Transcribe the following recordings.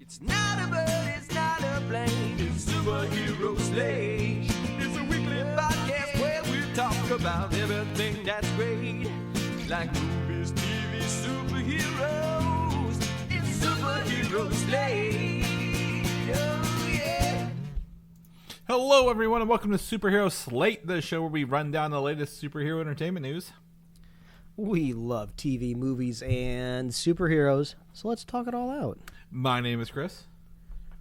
It's not a bird, it's not a plane, it's Superhero Slate. It's a weekly podcast where we talk about everything that's great. Like movies, TV, superheroes. It's Superhero Slate. Oh, yeah. Hello, everyone, and welcome to Superhero Slate, the show where we run down the latest superhero entertainment news. We love TV, movies, and superheroes, so let's talk it all out. My name is Chris.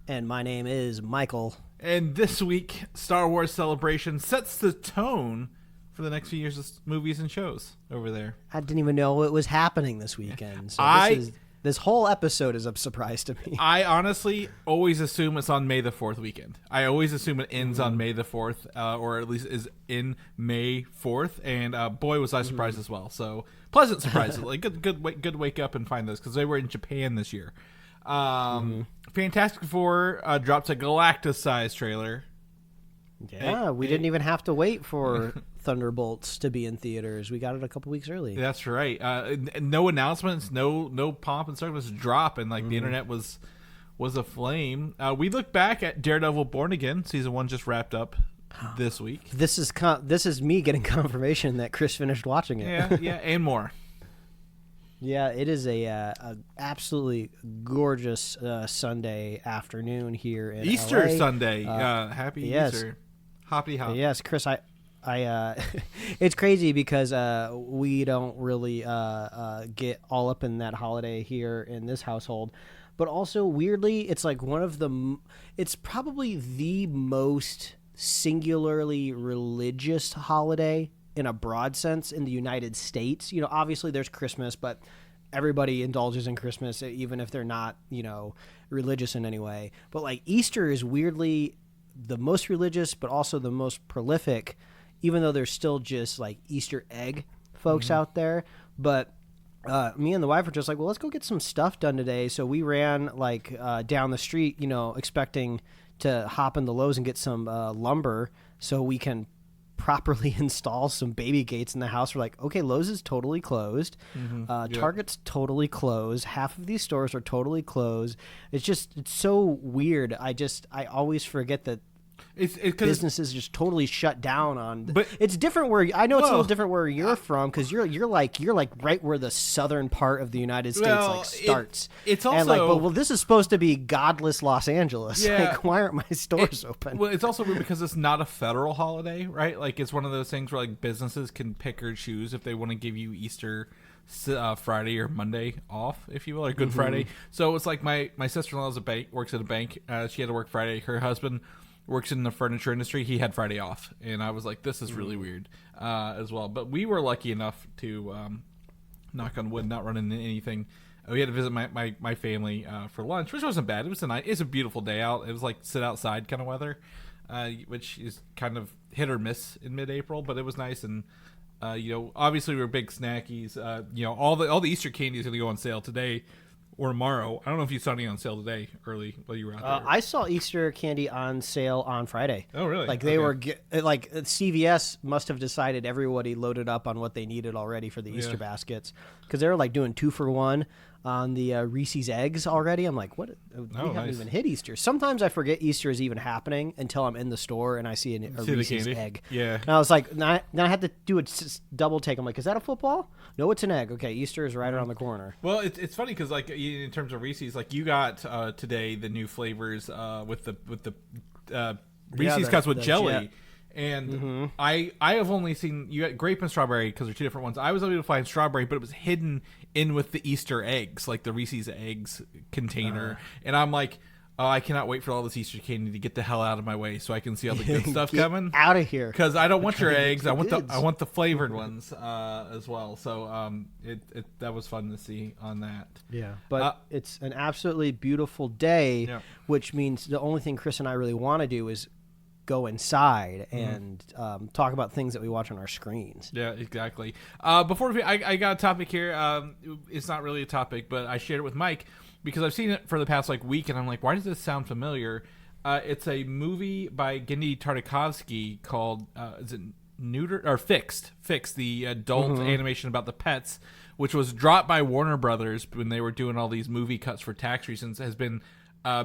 And my name is Michael. And this week, Star Wars Celebration sets the tone for the next few years of movies and shows over there. I didn't even know it was happening this weekend. So this whole episode is a surprise to me. I honestly always assume it's on May the 4th weekend. I always assume it ends on May the 4th, or at least is in May 4th. And boy, was I surprised as well. So pleasant surprise. Like good wake up and find this because they were in Japan this year. Fantastic Four drops a Galactus-sized trailer. Yeah, we didn't even have to wait for Thunderbolts to be in theaters. We got it a couple weeks early. That's right. No announcements, no pomp and circumstance, drop, and the internet was aflame. We look back at Daredevil Born Again. Season 1 just wrapped up this week. This is me getting confirmation that Chris finished watching it. Yeah, and more. Yeah, it is a absolutely gorgeous Sunday afternoon here in Easter LA. Sunday. Happy Easter. Hoppy hop. Yes, Chris, I it's crazy because we don't really get all up in that holiday here in this household. But also, weirdly, it's like it's probably the most singularly religious holiday in a broad sense in the United States. You know, obviously there's Christmas, but everybody indulges in Christmas, even if they're not, religious in any way. But like Easter is weirdly the most religious, but also the most prolific, even though there's still just like Easter egg folks out there. But me and the wife were just like, well, let's go get some stuff done today. So we ran down the street, expecting to hop in the Lowe's and get some lumber so we can properly install some baby gates in the house. We're like, okay, Lowe's is totally closed. Target's totally closed. Half of these stores are totally closed. It's so weird. I always forget that businesses just totally shut down on. But it's different where I know it's a little different where you're from because you're like right where the southern part of the United States starts. It's also well, this is supposed to be godless Los Angeles. Yeah, why aren't my stores open? Well, it's also weird because it's not a federal holiday, right? Like it's one of those things where businesses can pick or choose if they want to give you Easter Friday or Monday off, if you will, or Good Friday. So it's like my sister-in-law works at a bank. She had to work Friday. Her husband works in the furniture industry. He had Friday off, and I was like, this is really weird as well. But we were lucky enough to, knock on wood, not run into anything. We had to visit my family for lunch, which wasn't bad. It's a beautiful day out. It was like sit outside kind of weather, which is kind of hit or miss in mid-April, but it was nice. And obviously we were big snackies. All the Easter candy is going to go on sale today or tomorrow. I don't know if you saw any on sale today early while you were out there. I saw Easter candy on sale on Friday. Oh, really? CVS must have decided everybody loaded up on what they needed already for the Easter baskets because they were doing 2-for-1 on the Reese's eggs already. I'm like, what? We haven't even hit Easter. Sometimes I forget Easter is even happening until I'm in the store and I see a Reese's egg. Yeah. And I was like, now I had to do a double take. I'm like, is that a football? No, it's an egg. Okay, Easter is right around the corner. Well, it's funny because in terms of Reese's, you got today the new flavors with the Reese's cuts with jelly. And I have only seen you got grape and strawberry because they're two different ones. I was able to find strawberry, but it was hidden in with the Easter eggs, like the Reese's eggs container. And I'm like, oh, I cannot wait for all this Easter candy to get the hell out of my way so I can see all the good stuff coming. Out of here, because I don't want your eggs. I want the flavored ones as well. So that was fun to see on that. Yeah, but it's an absolutely beautiful day, which means the only thing Chris and I really want to do is go inside and talk about things that we watch on our screens. Yeah, exactly. Before I got a topic here. It's not really a topic, but I shared it with Mike because I've seen it for the past week, and I'm like, why does this sound familiar? It's a movie by Genndy Tartakovsky called is it Neuter or Fixed, the adult animation about the pets, which was dropped by Warner Brothers when they were doing all these movie cuts for tax reasons, has been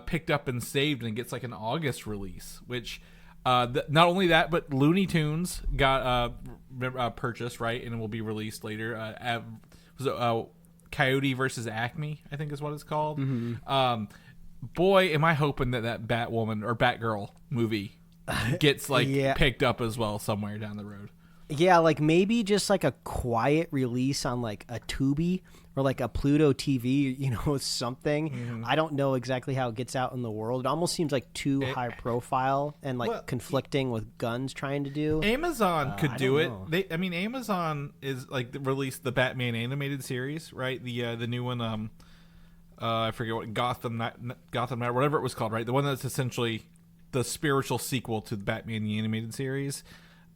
picked up and saved, and it gets like an August release. Which not only that, but Looney Tunes got purchased, right, and it will be released later. Was it Coyote versus Acme, I think is what it's called. Boy, am I hoping that Batwoman or Batgirl movie gets picked up as well somewhere down the road. Yeah, like maybe just like a quiet release on like a Tubi or like a Pluto TV, something. I don't know exactly how it gets out in the world. It almost seems like too high profile and conflicting with guns trying to do. Amazon could do it. Amazon is released the Batman animated series, right? The new one. I forget what Gotham Knight, whatever it was called, right? The one that's essentially the spiritual sequel to the Batman the animated series.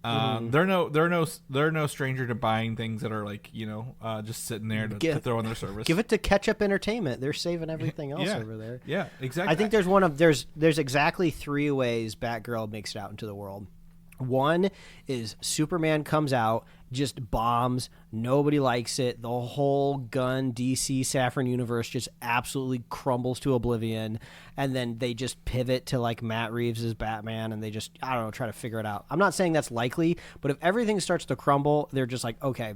They're no stranger to buying things that are just sitting there to throw on their service. Give it to Ketchup Entertainment. They're saving everything else over there. Yeah, exactly. I think there's exactly 3 ways Batgirl makes it out into the world. One is Superman comes out, just bombs, nobody likes it, the whole gun DC Saffron universe just absolutely crumbles to oblivion, and then they just pivot to like Matt Reeves as Batman, and they just, I don't know, try to figure it out. I'm not saying that's likely, but if everything starts to crumble, they're just like, okay,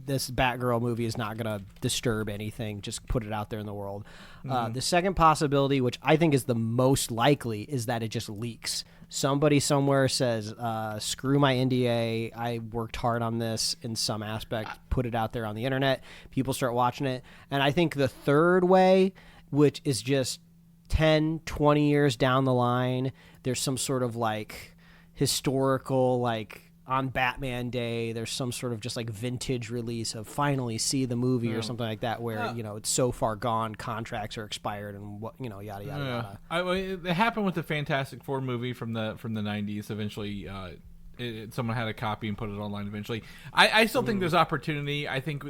this Batgirl movie is not going to disturb anything, just put it out there in the world. The second possibility, which I think is the most likely, is that it just leaks. Somebody somewhere says, screw my NDA, I worked hard on this in some aspect, put it out there on the internet, people start watching it. And I think the third way, which is just 10, 20 years down the line, there's some sort of historical, on Batman Day, there's some sort of just vintage release of finally see the movie or something like that, where it's so far gone, contracts are expired, and yada yada yada. It happened with the Fantastic Four movie from the 90s. Eventually, someone had a copy and put it online. Eventually, I still think there's opportunity. I think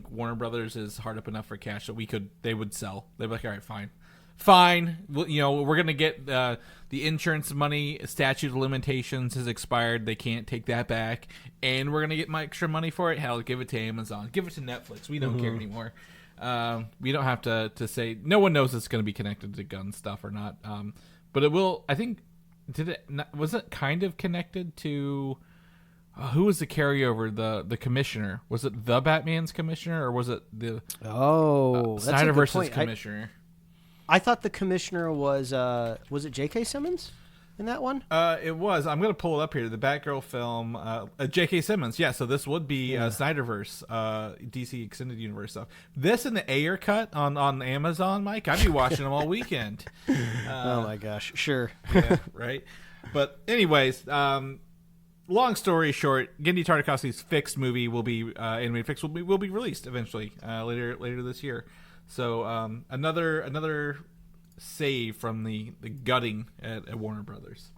Warner Brothers is hard up enough for cash that they would sell. They'd be like, all right, fine. Well, we're gonna get the insurance money. Statute of limitations has expired. They can't take that back, and we're gonna get my extra money for it. Hell, give it to Amazon. Give it to Netflix. We don't care anymore. We don't have to say. No one knows it's gonna be connected to gun stuff or not. But it will. I think. Was it kind of connected to? Who was the carryover? The commissioner? Was it the Batman's commissioner, or was it the Snyder versus commissioner? I thought the commissioner was it J.K. Simmons in that one? It was. I'm going to pull it up here. The Batgirl film, J.K. Simmons. Yeah, so this would be Snyderverse, DC Extended Universe stuff. This and the Ayer cut on Amazon, Mike. I'd be watching them all weekend. Oh my gosh, sure. Yeah, right. But anyways, long story short, Genndy Tartakovsky's Fix movie will be animated. Fix will be released eventually later this year. So another save from the gutting at Warner Brothers.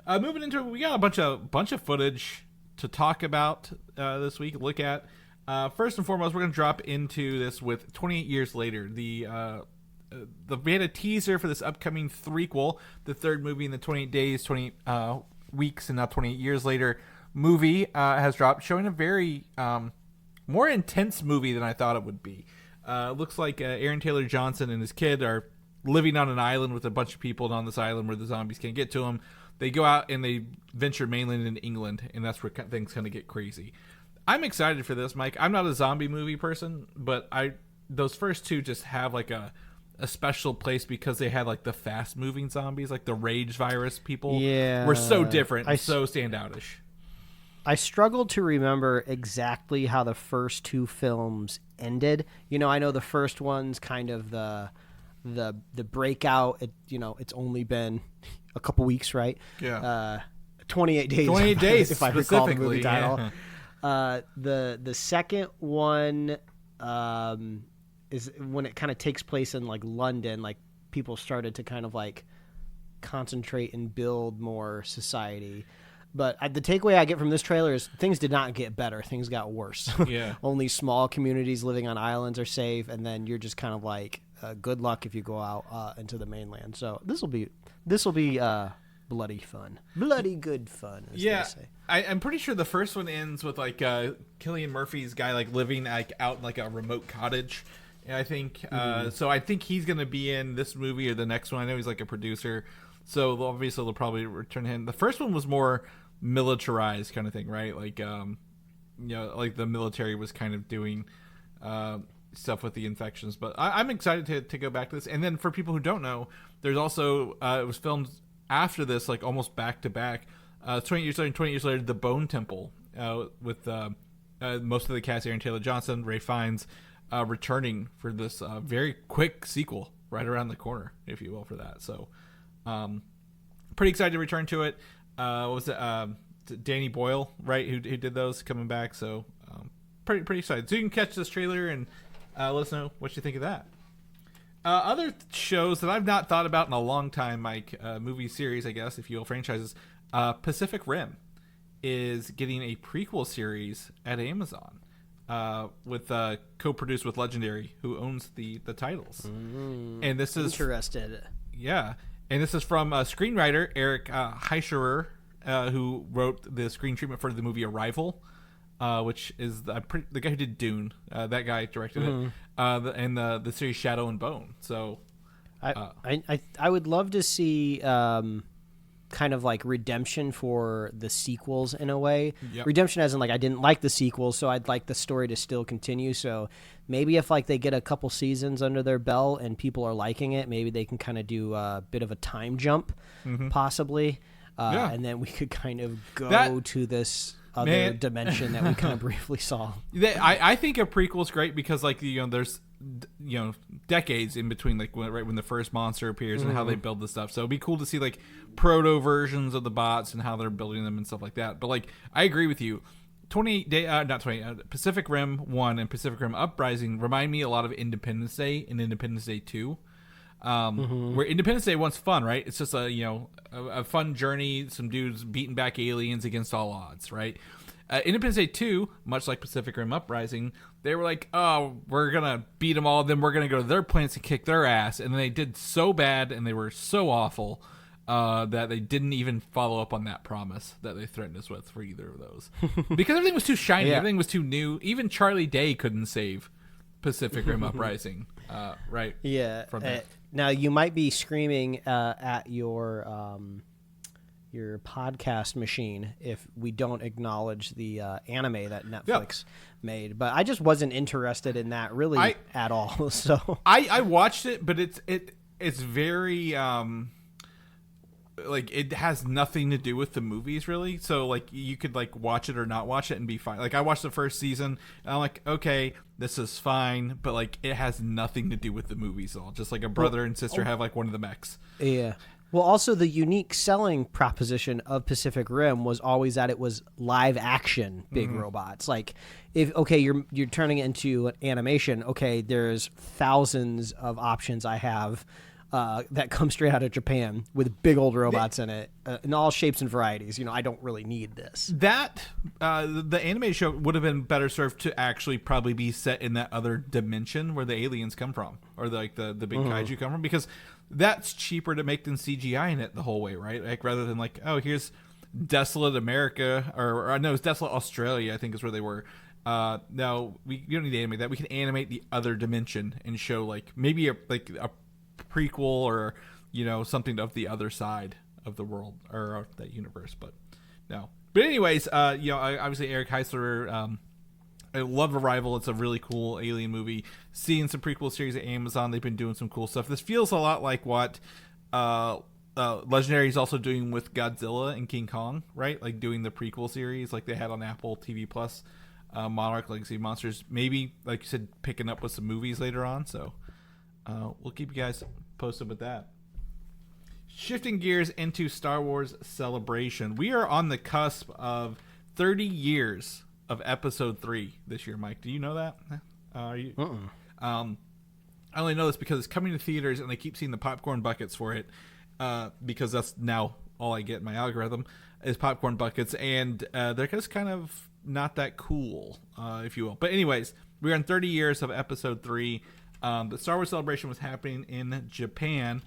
Moving into it, we got a bunch of footage to talk about this week. Look at first and foremost, we're going to drop into this with 28 years later. We had a teaser for this upcoming threequel, the third movie in the 28 days, 28 weeks, and now 28 years later movie has dropped, showing a very more intense movie than I thought it would be. Looks like Aaron Taylor Johnson and his kid are living on an island with a bunch of people, and on this island where the zombies can't get to them, they go out and they venture mainland into England, and that's where things kind of get crazy. I'm excited for this, Mike. I'm not a zombie movie person, but those first two just have a special place because they had the fast moving zombies, the rage virus people. Yeah, were so different and so standoutish. I struggled to remember exactly how the first two films ended. I know the first one's kind of the breakout. It's only been a couple weeks, right? Yeah. 28 days. 28 days, if I recall the movie title. Yeah. The second one is when it kind of takes place in London. People started to kind of concentrate and build more society. But the takeaway I get from this trailer is things did not get better. Things got worse. Yeah. Only small communities living on islands are safe, and then you're just kind of good luck if you go out into the mainland. So this will be bloody fun, bloody good fun. As they say. I'm pretty sure the first one ends with Cillian Murphy's guy living out in a remote cottage I think so. I think he's going to be in this movie or the next one. I know he's like a producer, so obviously they'll probably return him. The first one was more militarized kind of thing, right? Like, like the military was kind of doing stuff with the infections. But I'm excited to go back to this. And then for people who don't know, there's also it was filmed after this, like almost back to back. 20 years later, The Bone Temple with most of the cast: Aaron Taylor Johnson, Ray Fiennes. Returning for this very quick sequel right around the corner, if you will, for that. So pretty excited to return to it. What was it? Danny Boyle, right, who did those, coming back. So pretty excited. So you can catch this trailer and let us know what you think of that. Other shows that I've not thought about in a long time, Mike, movie series, I guess, if you will, franchises. Pacific Rim is getting a prequel series at Amazon. With co-produced with Legendary, who owns the titles, and this is interested. Yeah, and this is from screenwriter Eric Heisserer, who wrote the screen treatment for the movie Arrival, which is the guy who did Dune. That guy directed it, and the series Shadow and Bone. So, I would love to see. Kind of like redemption for the sequels in a way. Yep. Redemption as in like I didn't like the sequels, so I'd like the story to still continue. So maybe if like they get a couple seasons under their belt and people are liking it, maybe they can kind of do a bit of a time jump, possibly, and then we could kind of go to this other dimension that we kind of briefly saw. I think a prequel is great because like there's decades in between, like when the first monster appears and how they build the stuff. So it'd be cool to see like proto versions of the bots and how they're building them and stuff like that. But like I agree with you. Pacific Rim 1 and Pacific Rim Uprising remind me a lot of Independence Day and Independence Day 2. Where Independence Day 1's fun, right? It's just a fun journey, some dudes beating back aliens against all odds, right? Independence Day 2, much like Pacific Rim Uprising, they were like, oh, we're going to beat them all, then we're going to go to their planets and kick their ass. And then they did so bad and they were so awful that they didn't even follow up on that promise that they threatened us with for either of those. Because everything was too shiny, everything was too new. Even Charlie Day couldn't save Pacific Rim Uprising, right? Yeah. Now, you might be screaming at your podcast machine if we don't acknowledge the anime that Netflix made, but I just wasn't interested in that really at all. So I watched it, but it's very like it has nothing to do with the movies really. So like you could like watch it or not watch it and be fine. Like I watched the first season and I'm like, okay, this is fine, but like it has nothing to do with the movies at all. Just like a brother and sister have like one of the mechs. Yeah. Well, also the unique selling proposition of Pacific Rim was always that it was live action big robots. Like, if you're turning it into an animation. Okay, there's thousands of options I have that come straight out of Japan with big old robots in it, in all shapes and varieties. I don't really need this. That the animated show would have been better served to actually probably be set in that other dimension where the aliens come from, or the big kaiju come from, because that's cheaper to make than CGI in it the whole way, right? Like rather than like, oh, here's desolate America, or no, it's desolate Australia, I think is where they were. No, we don't need to animate that. We can animate the other dimension and show like maybe a prequel or something of the other side of the world or of that universe. But no. But anyways, obviously Eric Heisserer. I love Arrival. It's a really cool alien movie. Seeing some prequel series at Amazon, they've been doing some cool stuff. This feels a lot like what Legendary is also doing with Godzilla and King Kong, right? Like doing the prequel series like they had on Apple TV Plus, Monarch Legacy of Monsters. Maybe, like you said, picking up with some movies later on. So we'll keep you guys posted with that. Shifting gears into Star Wars Celebration. We are on the cusp of 30 years of Episode 3 this year, Mike. Do you know that? Are you? I only know this because it's coming to theaters and I keep seeing the popcorn buckets for it, because that's now all I get in my algorithm is popcorn buckets, and they're just kind of not that cool, if you will. But anyways, we're on 30 years of Episode 3. The Star Wars Celebration was happening in Japan,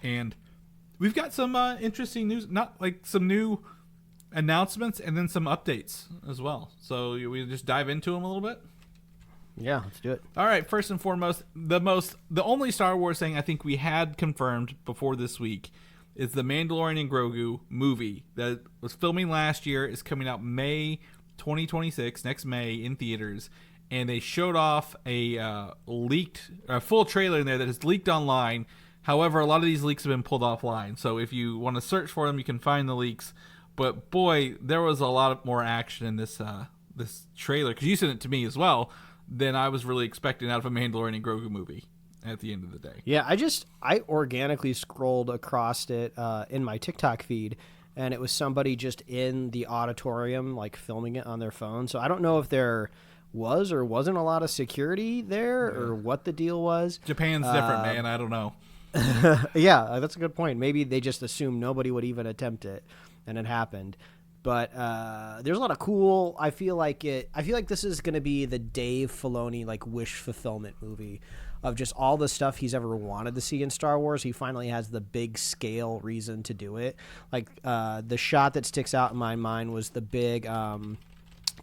and we've got some interesting news, not like some new announcements and then some updates as well. So we just dive into them a little bit. Yeah, let's do it. All right, first and foremost, the only Star Wars thing I think we had confirmed before this week is the Mandalorian Grogu movie that was filming last year, is coming out May 2026, next May, in theaters. And they showed off a full trailer in there that is leaked online. However, a lot of these leaks have been pulled offline. So if you want to search for them, you can find the leaks. But boy, there was a lot more action in this trailer, because you sent it to me as well, than I was really expecting out of a Mandalorian and Grogu movie at the end of the day. Yeah, I organically scrolled across it in my TikTok feed, and it was somebody just in the auditorium, like filming it on their phone. So I don't know if there was or wasn't a lot of security there, or what the deal was. Japan's different, man. I don't know. Yeah, that's a good point. Maybe they just assumed nobody would even attempt it, and it happened. But there's a lot of cool. I feel like this is going to be the Dave Filoni like wish fulfillment movie of just all the stuff he's ever wanted to see in Star Wars. He finally has the big scale reason to do it. Like the shot that sticks out in my mind was the big.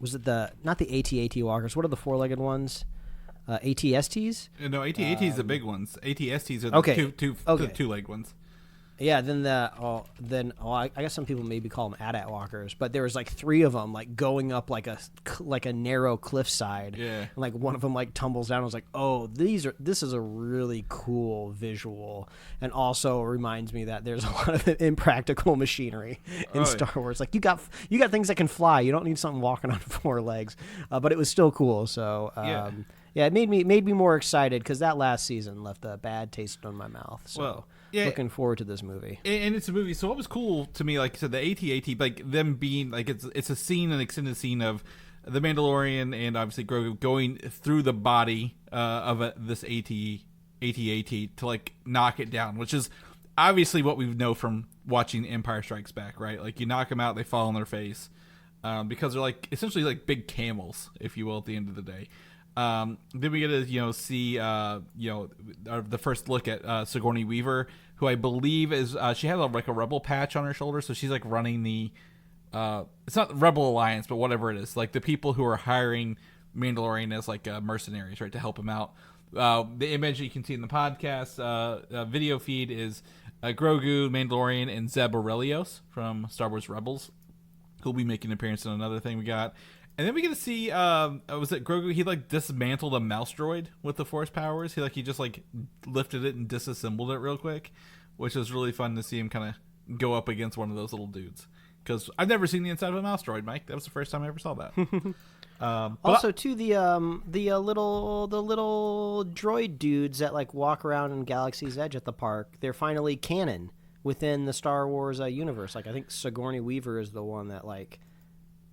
Was it not the AT-AT walkers? What are the four-legged ones? AT-STs? No, AT-ATs are the big ones. AT-STs are the two-legged ones. Yeah, then I guess some people maybe call them AT-AT walkers, but there was like three of them like going up like a narrow cliffside. Yeah. And like one of them like tumbles down. I was like, oh, this is a really cool visual, and also reminds me that there's a lot of impractical machinery in Star Wars. Like you got things that can fly. You don't need something walking on four legs, but it was still cool. So yeah, it made me more excited because that last season left a bad taste in my mouth. So looking forward to this movie. And it's a movie. So what was cool to me, like I said, the AT-AT, like them being like it's a scene, an extended scene of the Mandalorian and obviously Grogu going through the body of this AT-AT to like knock it down, which is obviously what we know from watching Empire Strikes Back, right? Like you knock them out, they fall on their face because they're like essentially like big camels, if you will, at the end of the day. Then we get to see the first look at Sigourney Weaver, who I believe is she has like a rebel patch on her shoulder, so she's like running the it's not the Rebel Alliance, but whatever it is, like the people who are hiring Mandalorian as like mercenaries, right, to help him out. The image you can see in the podcast video feed is Grogu, Mandalorian, and Zeb Orrelios from Star Wars Rebels, who'll be making an appearance in another thing we got. And then we get to see, was it Grogu? He like dismantled a mouse droid with the Force powers. He just like lifted it and disassembled it real quick, which was really fun to see him kind of go up against one of those little dudes. Because I've never seen the inside of a mouse droid, Mike. That was the first time I ever saw that. Also, too, the little droid dudes that like walk around in Galaxy's Edge at the park, they're finally canon within the Star Wars universe. Like I think Sigourney Weaver is the one that like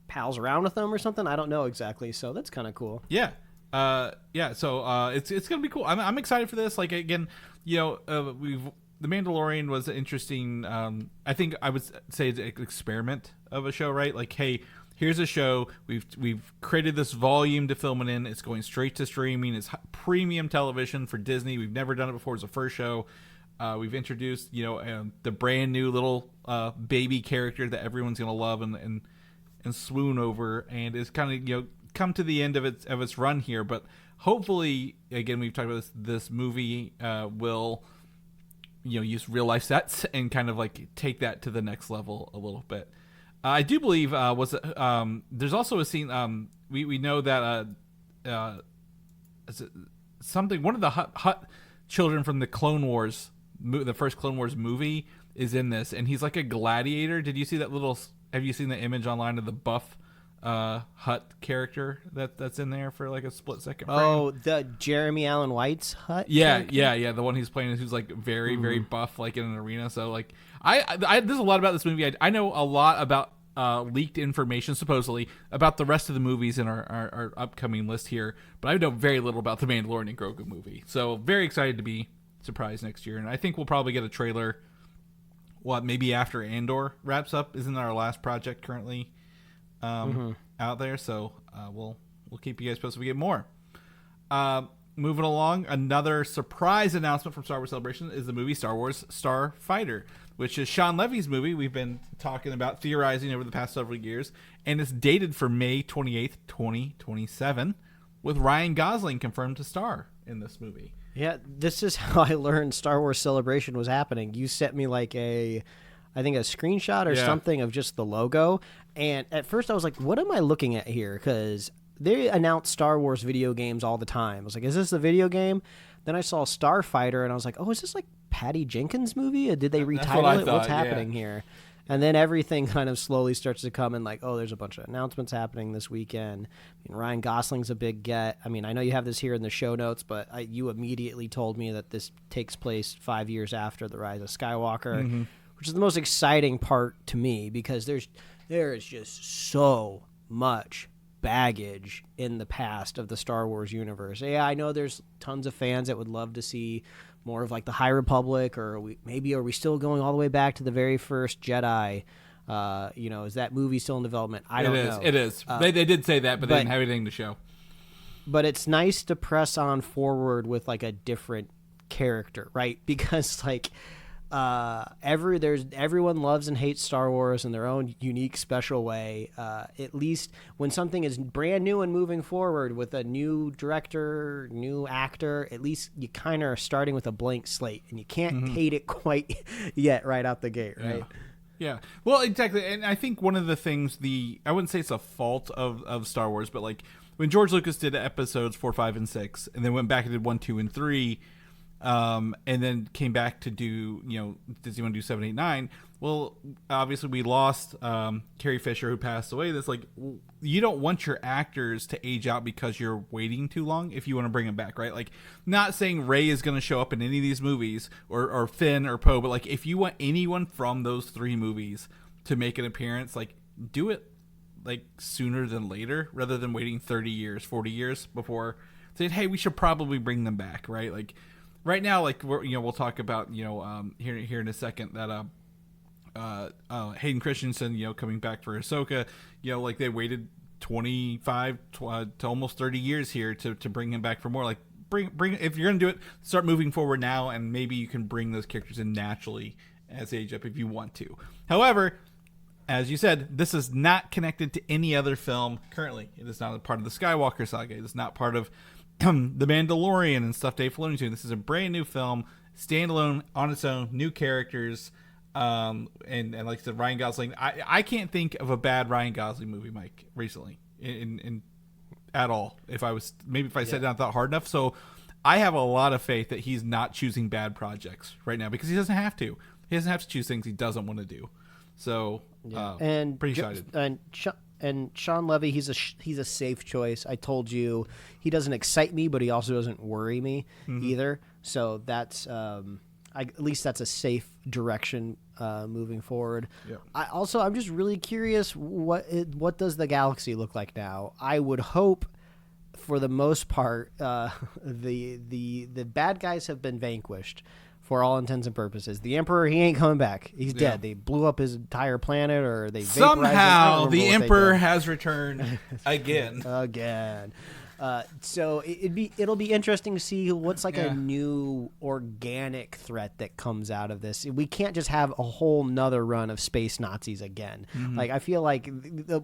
pals around with them or something. I don't know exactly, so that's kind of cool. Yeah. So it's gonna be cool. I'm excited for this. Like again, the Mandalorian was an interesting. I think I would say it's an experiment of a show, right? Like, hey, here's a show. We've created this volume to film it in. It's going straight to streaming. It's premium television for Disney. We've never done it before. It's a first show. We've introduced the brand new little baby character that everyone's gonna love and swoon over, and it's kind of come to the end of its run here. But hopefully, again, we've talked about this movie will use real life sets and kind of like take that to the next level a little bit. I do believe there's also a scene we know that is it something, one of the Hutt children from the Clone Wars, the first Clone Wars movie, is in this, and he's like a gladiator. Did you see that little? Have you seen the image online of the buff Hutt character that's in there for like a split second frame? Oh, the Jeremy Allen White's Hutt? Yeah, character? The one he's playing who's like very, very buff, like in an arena. So like, I there's a lot about this movie. I know a lot about leaked information, supposedly, about the rest of the movies in our upcoming list here, but I know very little about the Mandalorian and Grogu movie. So very excited to be surprised next year, and I think we'll probably get a trailer. Maybe after Andor wraps up? Isn't our last project currently out there? So we'll keep you guys posted if we get more. Moving along, another surprise announcement from Star Wars Celebration is the movie Star Wars Starfighter, which is Shawn Levy's movie we've been talking about, theorizing over the past several years, and it's dated for May 28th, 2027. with Ryan Gosling confirmed to star in this movie. Yeah, this is how I learned Star Wars Celebration was happening. You sent me like I think a screenshot or something of just the logo. And at first I was like, what am I looking at here? Because they announce Star Wars video games all the time. I was like, is this a video game? Then I saw Starfighter and I was like, oh, is this like Patty Jenkins' movie? Or did they retitle it? What's happening here? And then everything kind of slowly starts to come in like, oh, there's a bunch of announcements happening this weekend. I mean, Ryan Gosling's a big get. I mean, I know you have this here in the show notes, but you immediately told me that this takes place 5 years after the Rise of Skywalker, which is the most exciting part to me because there is just so much baggage in the past of the Star Wars universe. Yeah, I know there's tons of fans that would love to see more of like the High Republic, or are we still going all the way back to the very first Jedi? Is that movie still in development? I don't know. It is. They did say that, but they didn't have anything to show. But it's nice to press on forward with like a different character, right? Because like everyone loves and hates Star Wars in their own unique, special way. At least when something is brand new and moving forward with a new director, new actor, at least you kind of are starting with a blank slate, and you can't hate it quite yet right out the gate, right? Yeah. Well, exactly. And I think one of the things I wouldn't say it's a fault of Star Wars, but like when George Lucas did episodes 4, 5, and 6, and then went back and did 1, 2, and 3. And then came back to do, does he want to do 7, 8, 9? Well, obviously we lost Carrie Fisher, who passed away. That's like, you don't want your actors to age out because you're waiting too long if you want to bring them back, right? Like, not saying Rey is going to show up in any of these movies, or Finn or Poe, but like, if you want anyone from those 3 movies to make an appearance, like, do it like sooner than later, rather than waiting 30 years, 40 years before saying, hey, we should probably bring them back, right? Like, right now, like we'll talk about here in a second that Hayden Christensen coming back for Ahsoka, like they waited 25 to almost 30 years here to bring him back for more. Like bring if you're gonna do it, start moving forward now, and maybe you can bring those characters in naturally as they age up if you want to. However, as you said, this is not connected to any other film currently. It is not a part of the Skywalker saga. It is not part of The Mandalorian and stuff Dave Filoni's doing. This is a brand new film, standalone on its own, new characters, and like I said, Ryan Gosling. I can't think of a bad Ryan Gosling movie, Mike, recently, in at all. If I sat down and thought hard enough. So I have a lot of faith that he's not choosing bad projects right now because he doesn't have to. He doesn't have to choose things he doesn't want to do. So pretty excited. And Shawn Levy, he's a safe choice. I told you he doesn't excite me, but he also doesn't worry me either. So that's at least that's a safe direction moving forward. Yep. I'm just really curious what does the galaxy look like now? I would hope, for the most part, the bad guys have been vanquished. For all intents and purposes, the Emperor, he ain't coming back. He's dead. They blew up his entire planet, or they somehow the Emperor has returned again. So it'll be interesting to see what's like a new organic threat that comes out of this. We can't just have a whole nother run of space Nazis again. Like, I feel like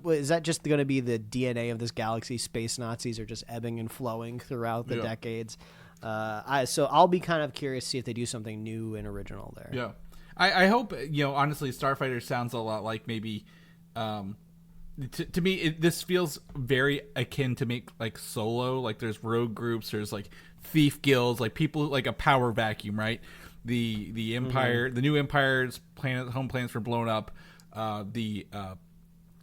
is that just going to be the DNA of this galaxy? Space Nazis are just ebbing and flowing throughout the decades. So I'll be kind of curious to see if they do something new and original there. Yeah, I hope, honestly, Starfighter sounds a lot like maybe, to me, this feels very akin to make like Solo. Like there's rogue groups, there's like thief guilds, like people, like a power vacuum, right? The Empire, the new Empire's home planets were blown up. The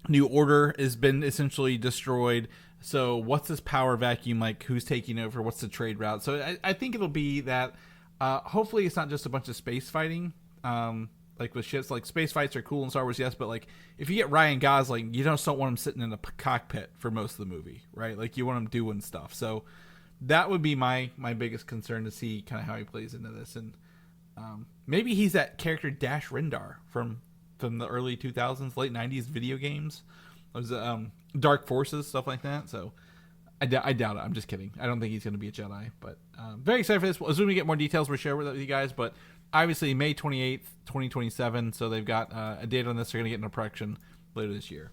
New Order has been essentially destroyed. So what's this power vacuum like? Who's taking over? What's the trade route? So I think it'll be that. Hopefully it's not just a bunch of space fighting, like with ships. Like space fights are cool in Star Wars, yes, but like if you get Ryan Gosling, you just don't want him sitting in a cockpit for most of the movie, right? Like you want him doing stuff. So that would be my biggest concern, to see kind of how he plays into this, and maybe he's that character Dash Rendar from the early 2000s, late 90s video games. It was Dark Forces, stuff like that. So I doubt it. I'm just kidding. I don't think he's going to be a Jedi. But very excited for this. As soon as we get more details, we'll share with you guys. But obviously, May 28th, 2027. So they've got a date on this. They're going to get into production later this year.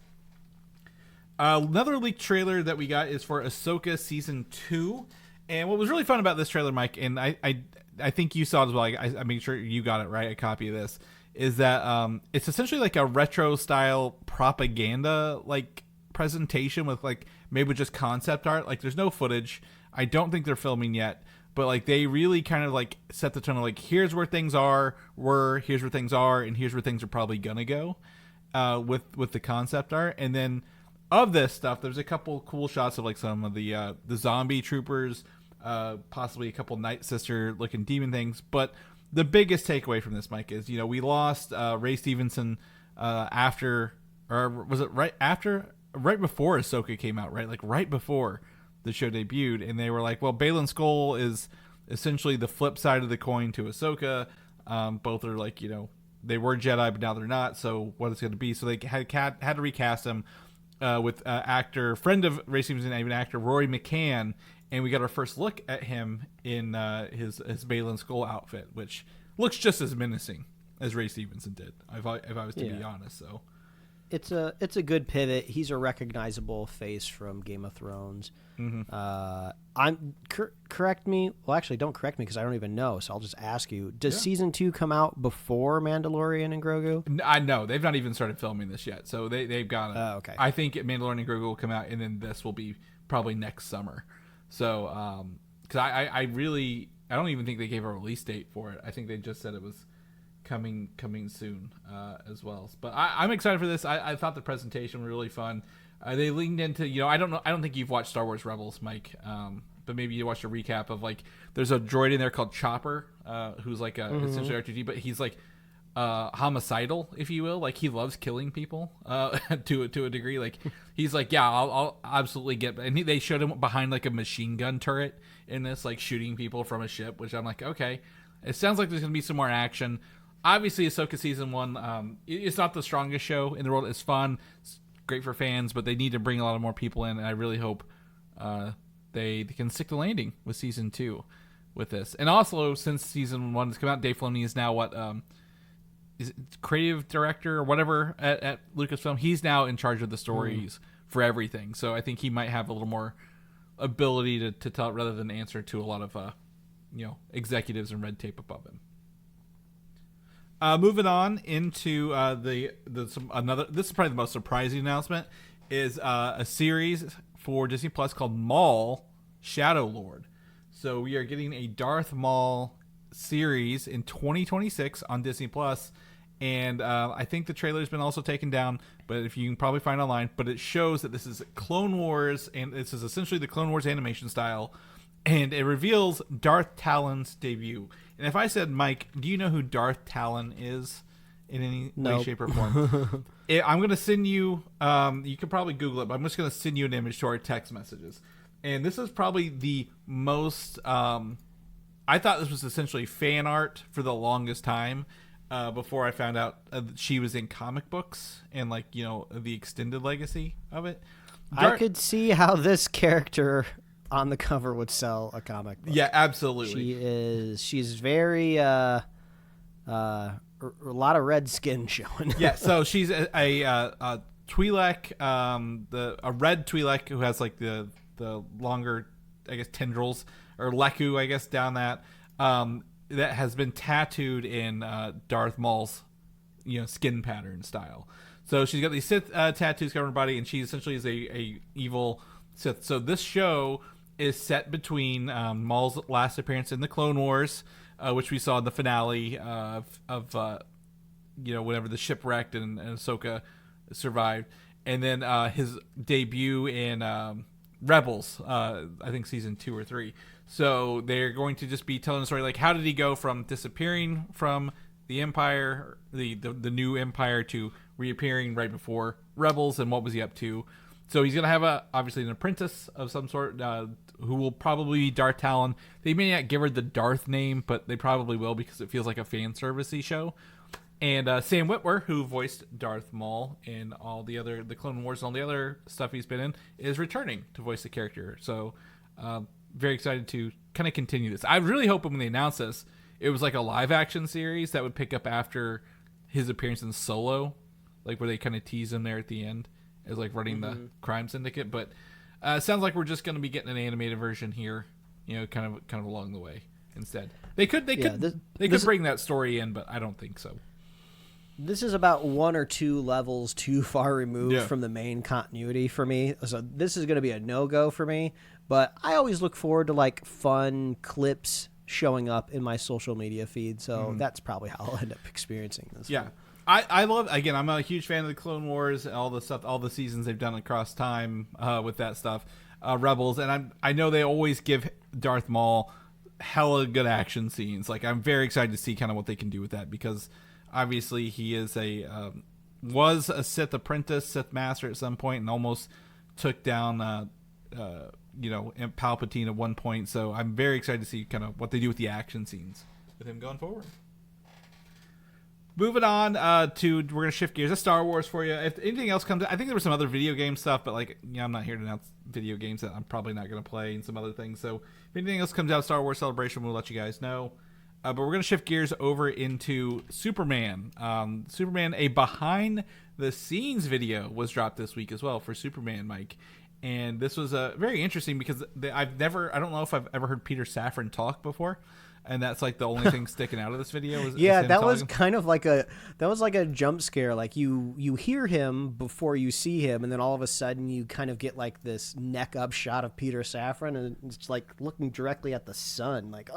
Another leaked trailer that we got is for Ahsoka Season 2. And what was really fun about this trailer, Mike, and I think you saw it as well, I make sure you got it right, a copy of this, is that it's essentially like a retro-style propaganda like presentation with like maybe just concept art. Like there's no footage. I don't think they're filming yet. But like they really kind of like set the tone of like, here's where things here's where things are, and here's where things are probably gonna go with the concept art. And then of this stuff, there's a couple cool shots of like some of the zombie troopers, possibly a couple Night Sister looking demon things. But the biggest takeaway from this, Mike, is we lost Ray Stevenson after, or was it right before Ahsoka came out, right? Like right before the show debuted, and they were like, well, Baylan Skoll is essentially the flip side of the coin to Ahsoka. Both are like, they were Jedi, but now they're not, so what it's going to be. So they had to recast him with friend of Ray Stevenson, even actor Rory McCann, and we got our first look at him in his Baylan Skoll outfit, which looks just as menacing as Ray Stevenson did, if I was to be honest. So it's a good pivot. He's a recognizable face from Game of Thrones. Mm-hmm. Correct me. Well, actually, don't correct me because I don't even know. So I'll just ask you: does season 2 come out before Mandalorian and Grogu? I know they've not even started filming this yet, so they've got. Okay. I think Mandalorian and Grogu will come out, and then this will be probably next summer. So, because I don't even think they gave a release date for it. I think they just said it was coming soon as well. But I'm excited for this. I thought the presentation was really fun. They leaned into, I don't think you've watched Star Wars Rebels, Mike, but maybe you watched a recap of like, there's a droid in there called Chopper, who's like essentially R2D, but he's like homicidal, if you will. Like he loves killing people to a degree. Like he's like, yeah, I'll absolutely get. And they showed him behind like a machine gun turret in this, like shooting people from a ship, which I'm like, okay, it sounds like there's gonna be some more action. Obviously, Ahsoka season 1, it's not the strongest show in the world. It's fun. It's great for fans, but they need to bring a lot of more people in, and I really hope they can stick the landing with season 2 with this. And also, since season 1 has come out, Dave Filoni is now is it creative director or whatever at Lucasfilm. He's now in charge of the stories for everything, so I think he might have a little more ability to tell it rather than answer to a lot of executives and red tape above him. Moving on into this is probably the most surprising announcement, is a series for Disney Plus called Maul Shadow Lord. So we are getting a Darth Maul series in 2026 on Disney Plus, and I think the trailer's been also taken down, but if you can probably find it online, but it shows that this is Clone Wars, and this is essentially the Clone Wars animation style, and it reveals Darth Talon's debut. And if I said, Mike, do you know who Darth Talon is in any way, shape, or form? I'm going to send you, you can probably Google it, but I'm just going to send you an image to our text messages. And this is probably the most, I thought this was essentially fan art for the longest time before I found out that she was in comic books and the extended legacy of it. I could see how this character on the cover would sell a comic book. Yeah, absolutely. She's very a lot of red skin showing. Yeah, so she's a Twi'lek, a red Twi'lek who has like the longer, I guess, tendrils, or Leku, I guess, down that has been tattooed in Darth Maul's skin pattern style. So she's got these Sith tattoos covering her body, and she essentially is a evil Sith. So this show is set between Maul's last appearance in the Clone Wars, which we saw in the finale of whenever the ship wrecked and Ahsoka survived, and then his debut in Rebels, I think season 2 or 3. So they're going to just be telling the story, like, how did he go from disappearing from the Empire, the new Empire, to reappearing right before Rebels, and what was he up to? So he's going to have obviously an apprentice of some sort who will probably be Darth Talon. They may not give her the Darth name, but they probably will because it feels like a fan servicey show. And Sam Witwer, who voiced Darth Maul in all the Clone Wars and all the other stuff he's been in, is returning to voice the character. So very excited to kind of continue this. I really hope when they announce this, it was like a live action series that would pick up after his appearance in Solo, like where they kind of tease him there at the end. as like running the crime syndicate. But it sounds like we're just going to be getting an animated version here, kind of along the way instead. They could bring that story in, but I don't think so. This is about 1 or 2 levels too far removed from the main continuity for me. So this is going to be a no-go for me. But I always look forward to like fun clips showing up in my social media feed. So that's probably how I'll end up experiencing this. Yeah. I love, again, I'm a huge fan of the Clone Wars, all the stuff, all the seasons they've done across time with that stuff. Rebels, and I know they always give Darth Maul hella good action scenes. Like, I'm very excited to see kind of what they can do with that, because obviously he is was a Sith apprentice, Sith master at some point, and almost took down Palpatine at one point. So I'm very excited to see kind of what they do with the action scenes with him going forward. Moving on we're going to shift gears. That's Star Wars for you. If anything else comes, I think there was some other video game stuff, but I'm not here to announce video games that I'm probably not going to play and some other things. So if anything else comes out, Star Wars Celebration, we'll let you guys know. But we're going to shift gears over into Superman. Superman, a behind-the-scenes video was dropped this week as well for Superman, Mike. And this was very interesting because I don't know if I've ever heard Peter Safran talk before. And that's like the only thing sticking out of this video. That was kind of like a jump scare. Like you hear him before you see him, and then all of a sudden you kind of get like this neck up shot of Peter Safran, and it's like looking directly at the sun. Like,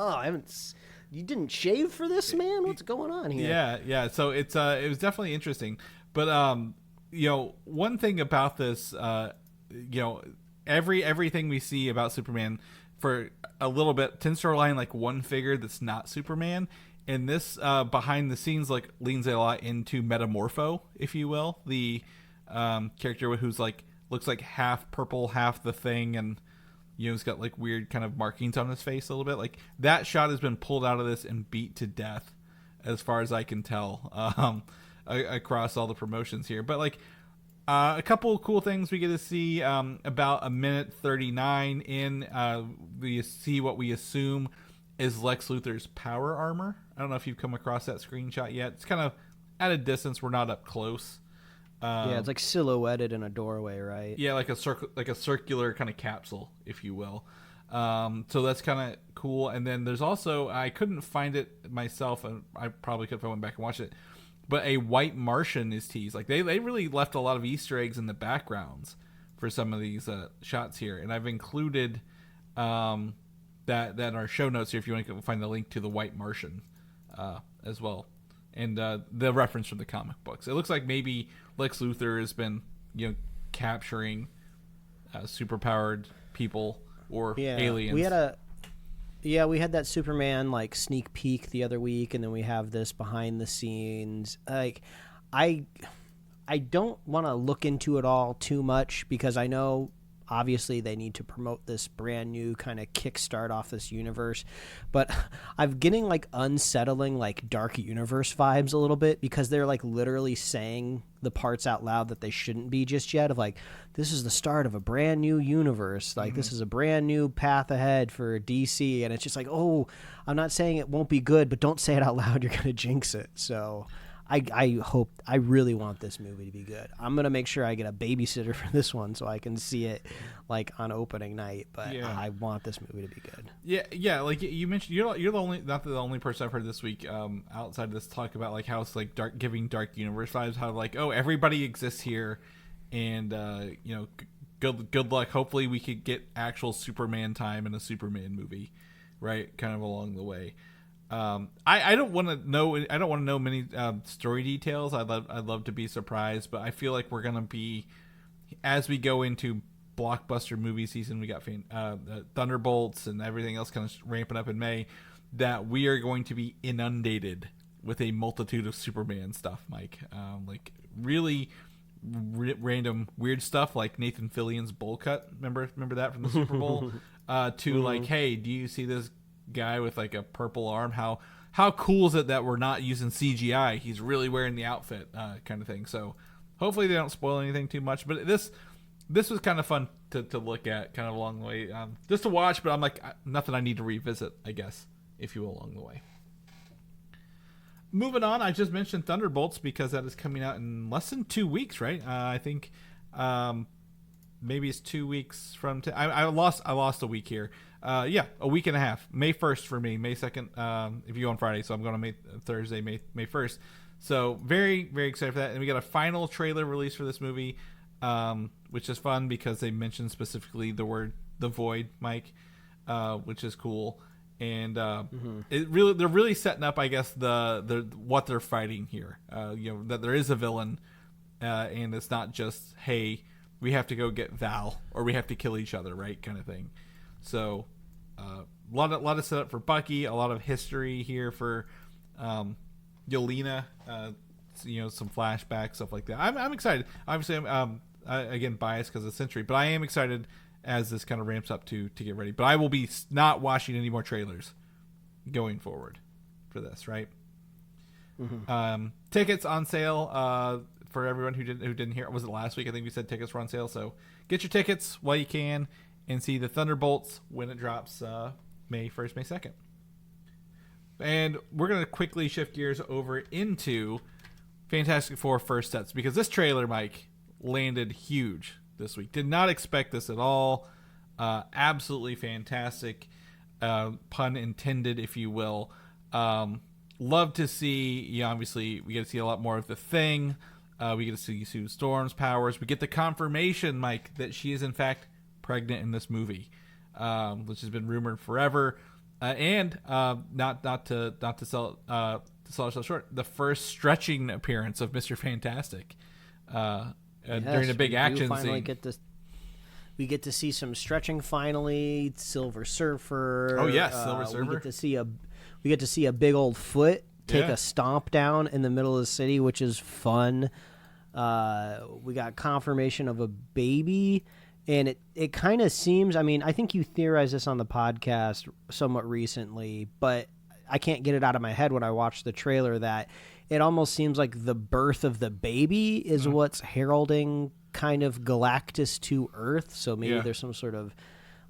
you didn't shave for this, man? What's going on here? Yeah. So it was definitely interesting. But one thing about this, everything we see about Superman for a little bit tends to rely on like one figure that's not Superman, and this behind the scenes like leans a lot into Metamorpho, if you will, the character who's like looks like half purple, half the Thing, and he's got like weird kind of markings on his face a little bit. Like that shot has been pulled out of this and beat to death, as far as I can tell, across all the promotions here. But like a couple of cool things we get to see. About a minute 39 in, we see what we assume is Lex Luthor's power armor. I don't know if you've come across that screenshot yet. It's kind of at a distance. We're not up close. It's like silhouetted in a doorway, right? Yeah, like a circular kind of capsule, if you will. So that's kind of cool. And then there's also, I couldn't find it myself, and I probably could if I went back and watched it, but a white Martian is teased. Like they really left a lot of Easter eggs in the backgrounds for some of these shots here, and I've included that in our show notes here if you want to find the link to the white Martian as well, and the reference from the comic books. It looks like maybe Lex Luthor has been capturing superpowered people or aliens. We had that Superman like sneak peek the other week, and then we have this behind the scenes. Like, I don't want to look into it all too much because I know obviously they need to promote this brand new kind of kickstart off this universe, but I'm getting like unsettling like Dark Universe vibes a little bit because they're like literally saying the parts out loud that they shouldn't be just yet, of like, this is the start of a brand new universe, like this is a brand new path ahead for DC, and it's just like, oh, I'm not saying it won't be good, but don't say it out loud, you're gonna jinx it. So I really want this movie to be good. I'm gonna make sure I get a babysitter for this one so I can see it like on opening night. But I want this movie to be good. Yeah. Like you mentioned, you're not the only person I've heard this week outside of this talk about like how it's like giving Dark Universe vibes. How like, oh, everybody exists here, and good luck. Hopefully we could get actual Superman time in a Superman movie, right? Kind of along the way. I don't want to know many story details. I'd love to be surprised, but I feel like we're gonna be, as we go into blockbuster movie season, we got Thunderbolts and everything else kind of ramping up in May, that we are going to be inundated with a multitude of Superman stuff, Mike. Like really random weird stuff, like Nathan Fillion's bowl cut. Remember that from the Super Bowl? To like, hey, do you see this guy with like a purple arm? How cool is it that we're not using CGI? He's really wearing the outfit, kind of thing. So hopefully they don't spoil anything too much. But this was kind of fun to look at, kind of along the way, just to watch. But I'm like, nothing I need to revisit, I guess, if you will, along the way. Moving on, I just mentioned Thunderbolts because that is coming out in less than 2 weeks, right? I think Maybe it's 2 weeks from I lost a week here. A week and a half. May 1st for me. May 2nd if you go on Friday, so I'm going to Thursday, May 1st. So very, very excited for that. And we got a final trailer release for this movie, which is fun because they mentioned specifically the void, Mike, which is cool. And they're really setting up, I guess, the what they're fighting here. That there is a villain, and it's not just, hey, we have to go get Val or we have to kill each other, right, kind of thing. So a lot of setup for Bucky, a lot of history here for Yelena, some flashbacks, stuff like that. I'm excited. Obviously, I'm again biased because of Century, but I am excited as this kind of ramps up to get ready. But I will be not watching any more trailers going forward for this, right? Mm-hmm. Tickets on sale for everyone who didn't hear. Was it last week? I think we said tickets were on sale. So get your tickets while you can and see the Thunderbolts when it drops May 1st, May 2nd. And we're going to quickly shift gears over into Fantastic Four First Steps because this trailer, Mike, landed huge this week. Did not expect this at all. Absolutely fantastic. Pun intended, if you will. Love to see, obviously, we get to see a lot more of the Thing. We get to see Sue Storm's powers. We get the confirmation, Mike, that she is, in fact, pregnant in this movie, which has been rumored forever. And not to sell ourselves short, the first stretching appearance of Mr. Fantastic during a big action scene. We get to see some stretching finally. Silver Surfer. Oh yes, Silver Surfer. We get to see a big old foot take a stomp down in the middle of the city, which is fun. We got confirmation of a baby. And it kind of seems, I think you theorized this on the podcast somewhat recently, but I can't get it out of my head when I watched the trailer that it almost seems like the birth of the baby is what's heralding kind of Galactus to Earth. So maybe there's some sort of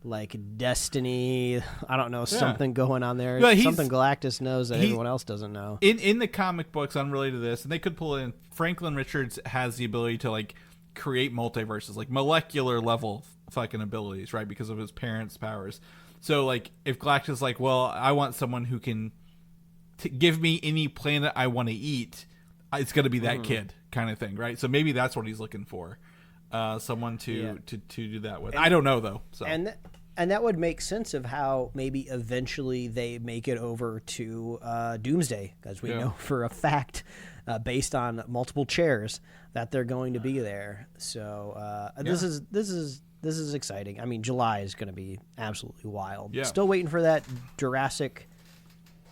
like destiny, I don't know, something going on there. Yeah, something Galactus knows that everyone else doesn't know. In the comic books unrelated to this, and they could pull it in, Franklin Richards has the ability to like create multiverses, like molecular level fucking abilities, right? Because of his parents' powers. So like if Galactus is like, well, I want someone who can give me any planet I want to eat, it's going to be that kid kind of thing, right? So maybe that's what he's looking for. Someone to do that with. I don't know though. So and that would make sense of how maybe eventually they make it over to Doomsday, because we know for a fact, based on multiple chairs, that they're going to be there. So this is exciting. July is going to be absolutely wild. Yeah. Still waiting for that Jurassic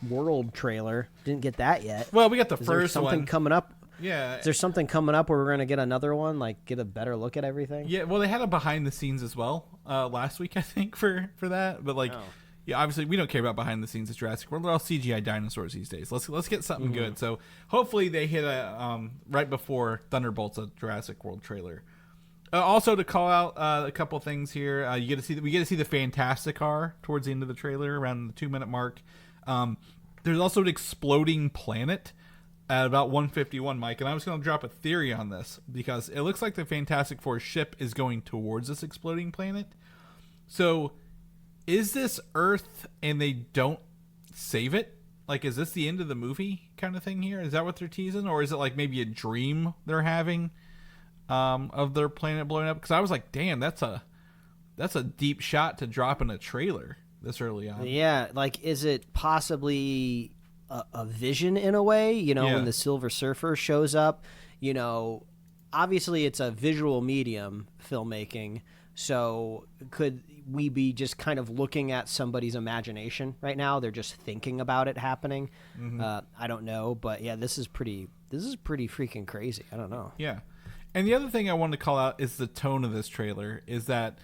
World trailer. Didn't get that yet. Well, we got the first something one coming up. Yeah. Is there something coming up where we're going to get another one, like get a better look at everything? Yeah, well, they had a behind the scenes as well last week, I think, for that. But obviously we don't care about behind the scenes of Jurassic World. They're all CGI dinosaurs these days. Let's get something good. So hopefully they hit a right before Thunderbolts, a Jurassic World trailer. Also to call out a couple things here, we get to see the Fantastic Car towards the end of the trailer, around the 2-minute mark. There's also an exploding planet at about 1:51, Mike, and I was going to drop a theory on this because it looks like the Fantastic Four ship is going towards this exploding planet. So, is this Earth and they don't save it? Like, is this the end of the movie kind of thing here? Is that what they're teasing, or is it like maybe a dream they're having of their planet blowing up? Because I was like, damn, that's a deep shot to drop in a trailer this early on. Yeah, like, is it possibly a vision in a way, when the Silver Surfer shows up, obviously it's a visual medium, filmmaking. So could we be just kind of looking at somebody's imagination right now? They're just thinking about it happening. I don't know, but yeah, this is pretty freaking crazy. I don't know. Yeah. And the other thing I wanted to call out is the tone of this trailer is that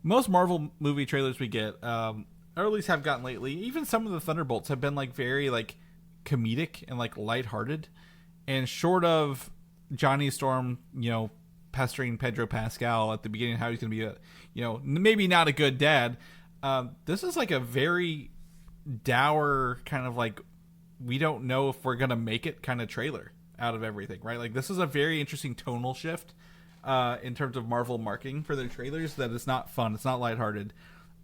most Marvel movie trailers we get, or at least have gotten lately, even some of the Thunderbolts have been like very like comedic and like lighthearted, and short of Johnny Storm, pestering Pedro Pascal at the beginning, how he's going to be maybe not a good dad. This is like a very dour kind of like, we don't know if we're going to make it kind of trailer out of everything, right? Like this is a very interesting tonal shift in terms of Marvel marketing for their trailers that it's not fun. It's not lighthearted.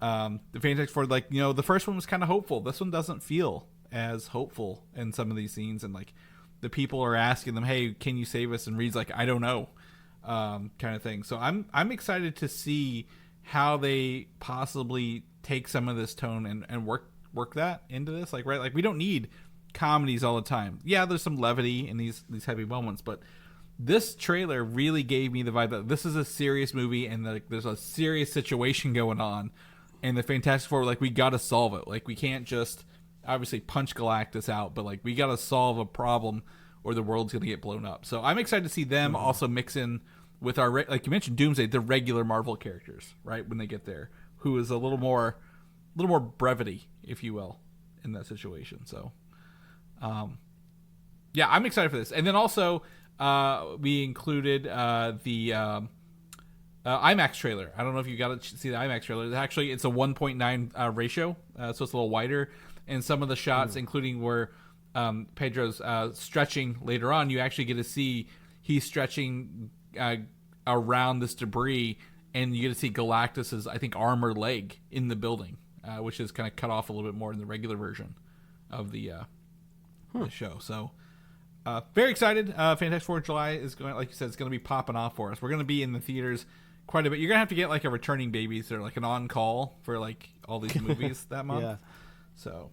The Fantastic Four, like, the first one was kind of hopeful. This one doesn't feel as hopeful in some of these scenes, and like the people are asking them, "Hey, can you save us?" And Reed's like, "I don't know," kind of thing. So I'm excited to see how they possibly take some of this tone and work that into this. Like, right, like we don't need comedies all the time. Yeah, there's some levity in these heavy moments, but this trailer really gave me the vibe that this is a serious movie and like there's a serious situation going on, and the Fantastic Four, like, we got to solve it. Like, we can't just obviously punch Galactus out, but like we got to solve a problem or the world's gonna get blown up. So I'm excited to see them also mix in with our, like you mentioned, Doomsday, the regular Marvel characters, right, when they get there, who is a little more brevity, if you will, in that situation. So yeah, I'm excited for this. And then also we included the IMAX trailer. I don't know if you got to see the IMAX trailer. Actually, it's a 1.9 ratio, so it's a little wider. And some of the shots, including where Pedro's stretching later on, you actually get to see he's stretching around this debris, and you get to see Galactus's, I think, arm or leg in the building, which is kind of cut off a little bit more in the regular version of the show. So very excited. Fantastic Four July is going, like you said, it's going to be popping off for us. We're going to be in the theaters quite a bit. You're going to have to get like a returning babies or like an on-call for like all these movies that month. Yeah. So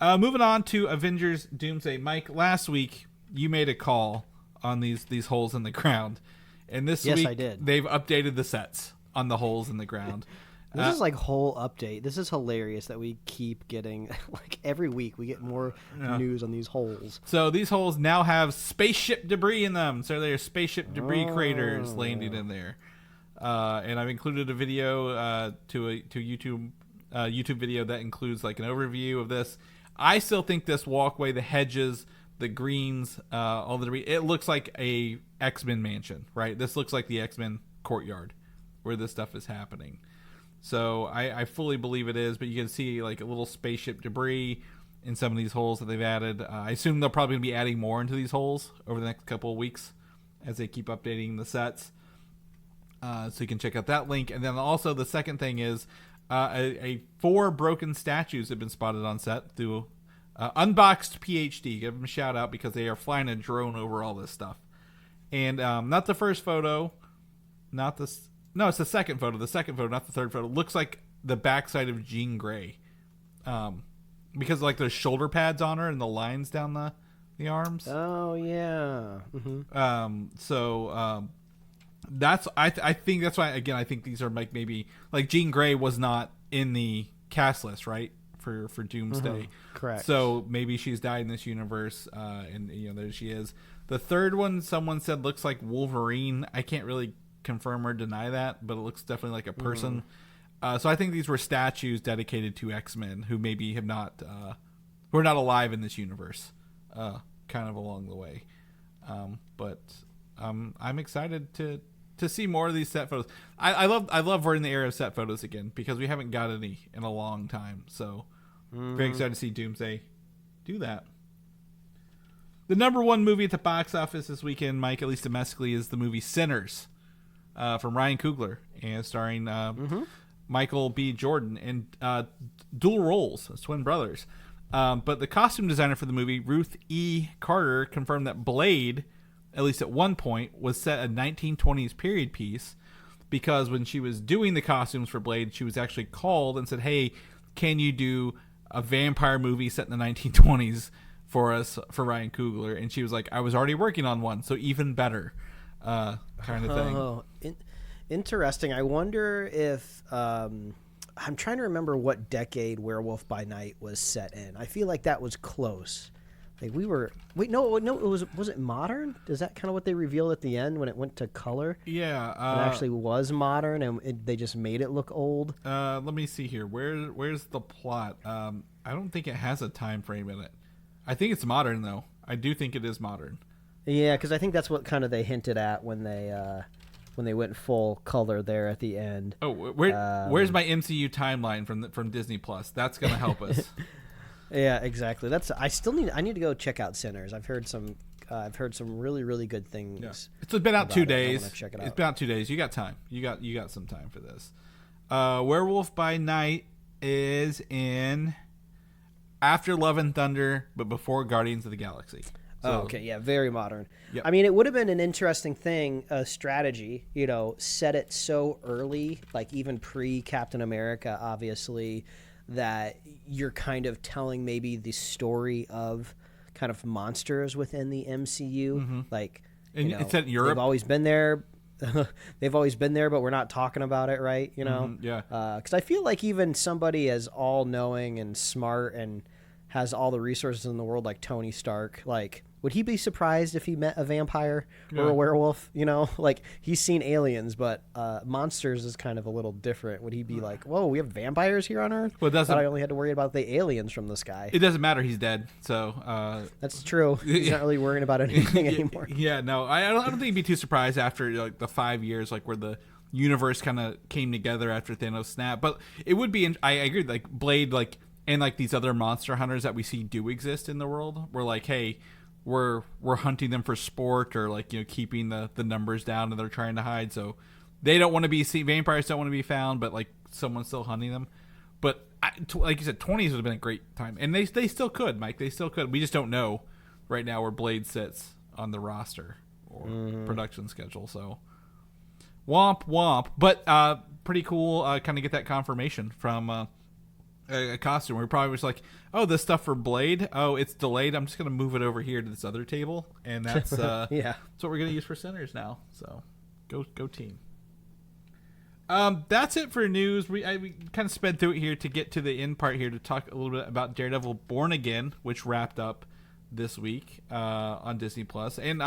moving on to Avengers Doomsday. Mike, last week you made a call on these holes in the ground, and this week I did. They've updated the sets on the holes in the ground. This is like whole update. This is hilarious that we keep getting, like, every week we get more news on these holes. So these holes now have spaceship debris in them. So they're spaceship debris craters landing in there. And I've included a video to YouTube video that includes like an overview of this. I still think this walkway, the hedges, the greens, all the debris, it looks like a X-Men mansion, right? This looks like the X-Men courtyard where this stuff is happening. So I fully believe it is, but you can see like a little spaceship debris in some of these holes that they've added. I assume they're probably going to be adding more into these holes over the next couple of weeks as they keep updating the sets. So you can check out that link. And then also the second thing is a 4 broken statues have been spotted on set through Unboxed PhD. Give them a shout out because they are flying a drone over all this stuff. And not the first photo, not this. No, it's the second photo. The second photo, not the third photo. Looks like the backside of Jean Grey, because like there's shoulder pads on her and the lines down the arms. Oh yeah. So that's I think that's why, again, I think these are like maybe like Jean Grey was not in the cast list, right, for Doomsday. Correct. So maybe she's died in this universe, and there she is. The third one, someone said looks like Wolverine. I can't really confirm or deny that, but it looks definitely like a person. So I think these were statues dedicated to X-Men who maybe have not who are not alive in this universe, kind of along the way. But I'm excited to see more of these set photos. I love we're in the era of set photos again because we haven't got any in a long time. So very excited to see Doomsday do that. The number one movie at the box office this weekend, Mike, at least domestically, is the movie Sinners. From Ryan Coogler and starring Michael B. Jordan and dual roles as twin brothers. But the costume designer for the movie, Ruth E. Carter, confirmed that Blade, at least at one point, was set a 1920s period piece because when she was doing the costumes for Blade, she was actually called and said, "Hey, can you do a vampire movie set in the 1920s for us, for Ryan Coogler?" And she was like, "I was already working on one, so even better." Kind of thing. Oh, interesting. I wonder if I'm trying to remember what decade Werewolf by Night was set in. I feel like that was close. Like no, was it modern? Is that kind of what they revealed at the end when it went to color? Yeah, it actually was modern, and they just made it look old. Let me see here. Where's the plot? I don't think it has a time frame in it. I think it's modern though. I do think it is modern. Yeah, because I think that's what kind of they hinted at when they went full color there at the end. Oh, where's my MCU timeline from Disney Plus? That's gonna help us. Yeah, exactly. I need to go check out Sinners. I've heard some I've heard some really, really good things. Yeah. It's been out 2 days. I wanna check it out. It's been out 2 days. You got time. You got some time for this. Werewolf by Night is in after Love and Thunder, but before Guardians of the Galaxy. So, okay, yeah, very modern. Yep. I mean, it would have been an interesting thing, a strategy, set it so early, like even pre-Captain America, obviously, that you're kind of telling maybe the story of kind of monsters within the MCU. Mm-hmm. Like, and it's set in Europe. They've always been there. They've always been there, but we're not talking about it, right? Yeah. Because I feel like even somebody as all-knowing and smart and has all the resources in the world, like Tony Stark, like, would he be surprised if he met a vampire or a werewolf? Like, he's seen aliens, but monsters is kind of a little different. Would he be like, whoa, we have vampires here on Earth? Well, I thought I only had to worry about the aliens from the sky. It doesn't matter. He's dead. So that's true. He's not really worrying about anything anymore. Yeah, no, I don't think he'd be too surprised after like the 5 years, like where the universe kind of came together after Thanos snapped. But it would be. I agree. Like Blade, like and like these other monster hunters that we see do exist in the world. We're like, hey. We're hunting them for sport or like keeping the numbers down, and they're trying to hide, so they don't want to be seen. Vampires don't want to be found, but like someone's still hunting them. But like you said, 20s would have been a great time, and they still could, Mike. They still could. We just don't know right now where Blade sits on the roster or production schedule. So womp womp, but pretty cool. Kind of get that confirmation from. A costume. We're probably just like, oh, this stuff for Blade. Oh, it's delayed. I'm just gonna move it over here to this other table, and that's that's what we're gonna use for Sinners now. So, go team. That's it for news. We kind of sped through it here to get to the end part here to talk a little bit about Daredevil Born Again, which wrapped up this week on Disney Plus. And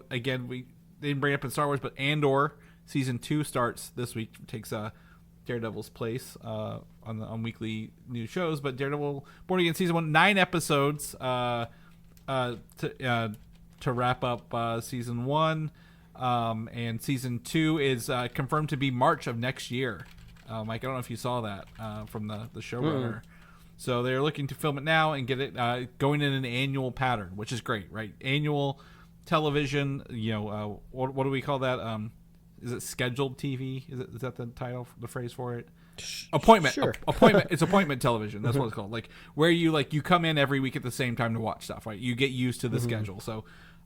again, we didn't bring it up in Star Wars, but Andor season 2 starts this week. Takes Daredevil's place on weekly news shows, but Daredevil Born Again season 1, 9 episodes to wrap up season 1, and season 2 is confirmed to be March of next year. Mike, I don't know if you saw that from the showrunner. So they're looking to film it now and get it going in an annual pattern, which is great, right? Annual television. What do we call that? Is it scheduled TV? Is that the title, the phrase for it? Appointment. Sure. Appointment. It's appointment television. That's what it's called. Like where you come in every week at the same time to watch stuff. Right? You get used to the schedule. So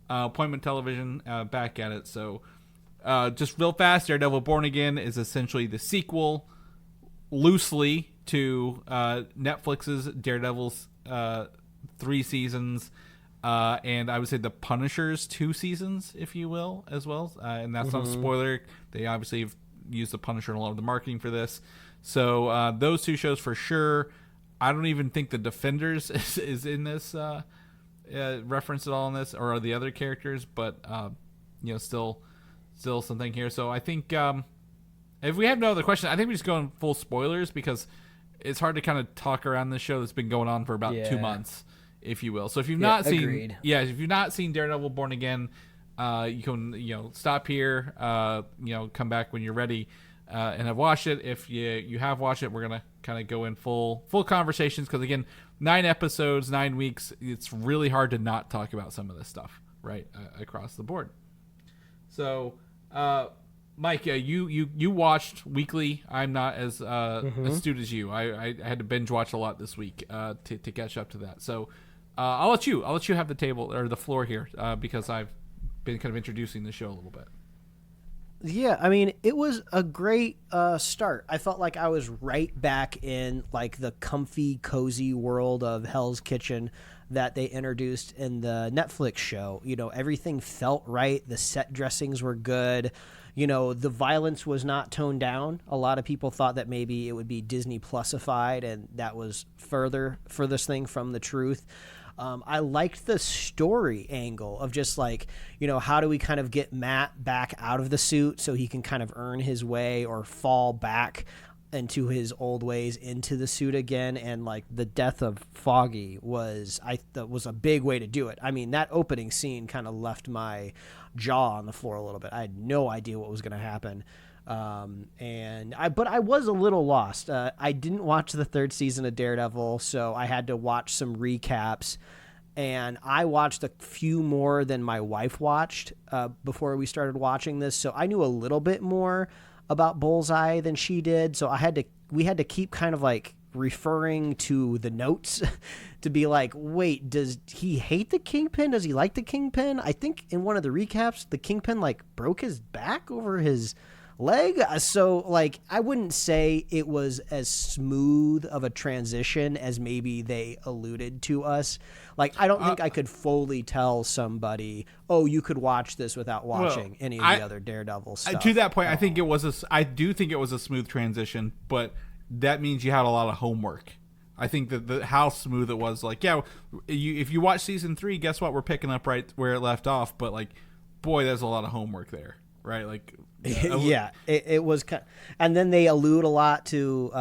appointment television. Back at it. So just real fast. Daredevil Born Again is essentially the sequel, loosely, to Netflix's Daredevil's 3 seasons. And I would say the Punisher's 2 seasons, if you will, as well. And that's not a spoiler. They obviously have used the Punisher in a lot of the marketing for this. So those 2 shows for sure. I don't even think the Defenders is in this reference at all in this, or the other characters. But still something here. So I think if we have no other questions, I think we just go in full spoilers because it's hard to kind of talk around this show that's been going on for about 2 months. If you will. So if you've not seen, if you've not seen Daredevil Born Again, you can stop here, come back when you're ready, and have watched it. If you have watched it, we're gonna kind of go in full conversations because again, 9 episodes, 9 weeks. It's really hard to not talk about some of this stuff, right, across the board. So, Mike, you watched weekly. I'm not as astute as you. I had to binge watch a lot this week to catch up to that. So. I'll let you have the table or the floor here because I've been kind of introducing the show a little bit. Yeah, I mean, it was a great start. I felt like I was right back in like the comfy, cozy world of Hell's Kitchen that they introduced in the Netflix show. Everything felt right. The set dressings were good. The violence was not toned down. A lot of people thought that maybe it would be Disney Plusified, and that was furthest thing from the truth. I liked the story angle of just like, how do we kind of get Matt back out of the suit so he can kind of earn his way or fall back into his old ways into the suit again. And like the death of Foggy was a big way to do it. I mean, that opening scene kind of left my jaw on the floor a little bit. I had no idea what was going to happen. But I was a little lost. I didn't watch the 3rd season of Daredevil, so I had to watch some recaps. and I watched a few more than my wife watched before we started watching this, so I knew a little bit more about Bullseye than she did. So we had to keep kind of like referring to the notes to be like, wait, does he hate the Kingpin? Does he like the Kingpin? I think in one of the recaps, the Kingpin like broke his back over his leg. So like, I wouldn't say it was as smooth of a transition as maybe they alluded to us. Like, I don't think I could fully tell somebody, oh, you could watch this without watching any of the other Daredevil stuff. To that point, I do think it was a smooth transition, but that means you had a lot of homework. I think that how smooth it was, like, yeah, if you watch season 3, guess what? We're picking up right where it left off. But like, boy, there's a lot of homework there, right? Like, yeah, it was kind of, and then they allude a lot to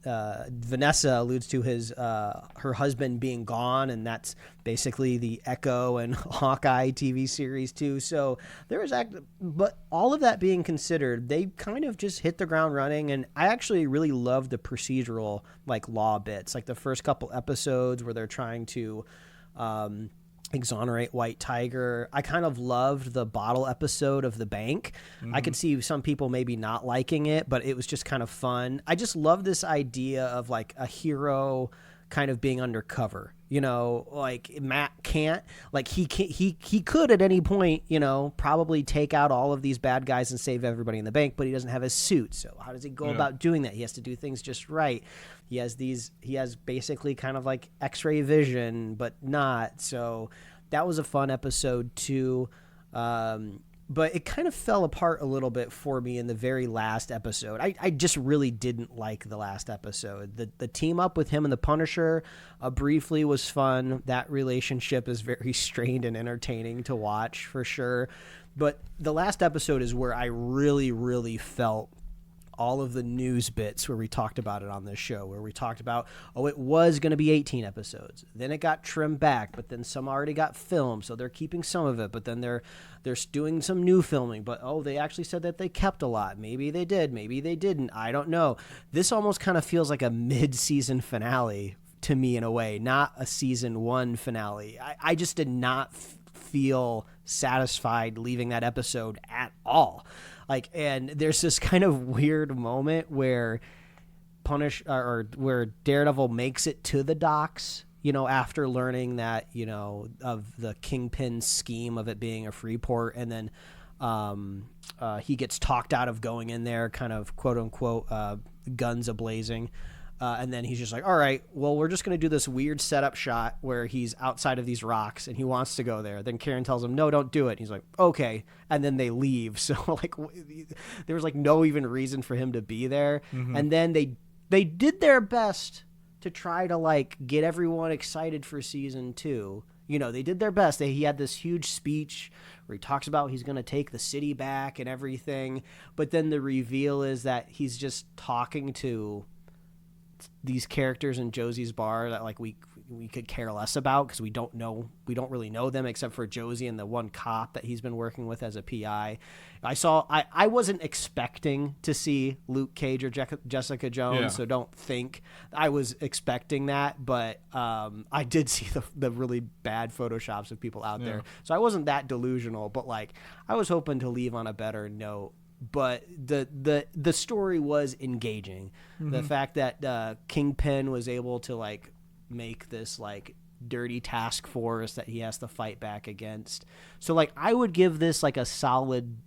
Vanessa alludes to her husband being gone, and that's basically the Echo and Hawkeye TV series too. So there is but all of that being considered, they kind of just hit the ground running, and I actually really love the procedural like law bits, like the first couple episodes where they're trying to exonerate White Tiger. I kind of loved the bottle episode of the bank. Mm-hmm. I could see some people maybe not liking it, but it was just kind of fun. I just love this idea of like a hero kind of being undercover, you know, like Matt can't, like he could at any point, you know, probably take out all of these bad guys and save everybody in the bank, but he doesn't have his suit. So how does he go about doing that? He has to do things just right. He has basically kind of like X-ray vision, but not. So that was a fun episode too. But it kind of fell apart a little bit for me in the very last episode. I just really didn't like the last episode. The team up with him and the Punisher briefly was fun. That relationship is very strained and entertaining to watch for sure. But the last episode is where I really, really felt all of the news bits where we talked about it on this show, where we talked about, oh, it was going to be 18 episodes. Then it got trimmed back, but then some already got filmed, so they're keeping some of it, but then they're doing some new filming. But, oh, they actually said that they kept a lot. Maybe they did. Maybe they didn't. I don't know. This almost kind of feels like a mid-season finale to me in a way, not a season 1 finale. I just did not feel satisfied leaving that episode at all. Like, and there's this kind of weird moment where where Daredevil makes it to the docks, you know, after learning that, you know, of the Kingpin scheme of it being a free port, and then he gets talked out of going in there, kind of quote unquote guns a-blazing. And then he's just like, all right, well, we're just going to do this weird setup shot where he's outside of these rocks and he wants to go there. Then Karen tells him, no, don't do it. And he's like, okay. And then they leave. So like there was like no even reason for him to be there. Mm-hmm. And then they did their best to try to like get everyone excited for season 2. You know, they did their best. He had this huge speech where he talks about he's going to take the city back and everything. But then the reveal is that he's just talking to these characters in Josie's bar that like we could care less about because we don't really know them except for Josie and the one cop that he's been working with as a PI. I wasn't expecting to see Luke Cage or Jessica Jones, so don't think I was expecting that, but I did see the really bad photoshops of people out there, so I wasn't that delusional, but like I was hoping to leave on a better note. But the story was engaging. Mm-hmm. The fact that Kingpin was able to like make this like dirty task force that he has to fight back against. So like I would give this like a solid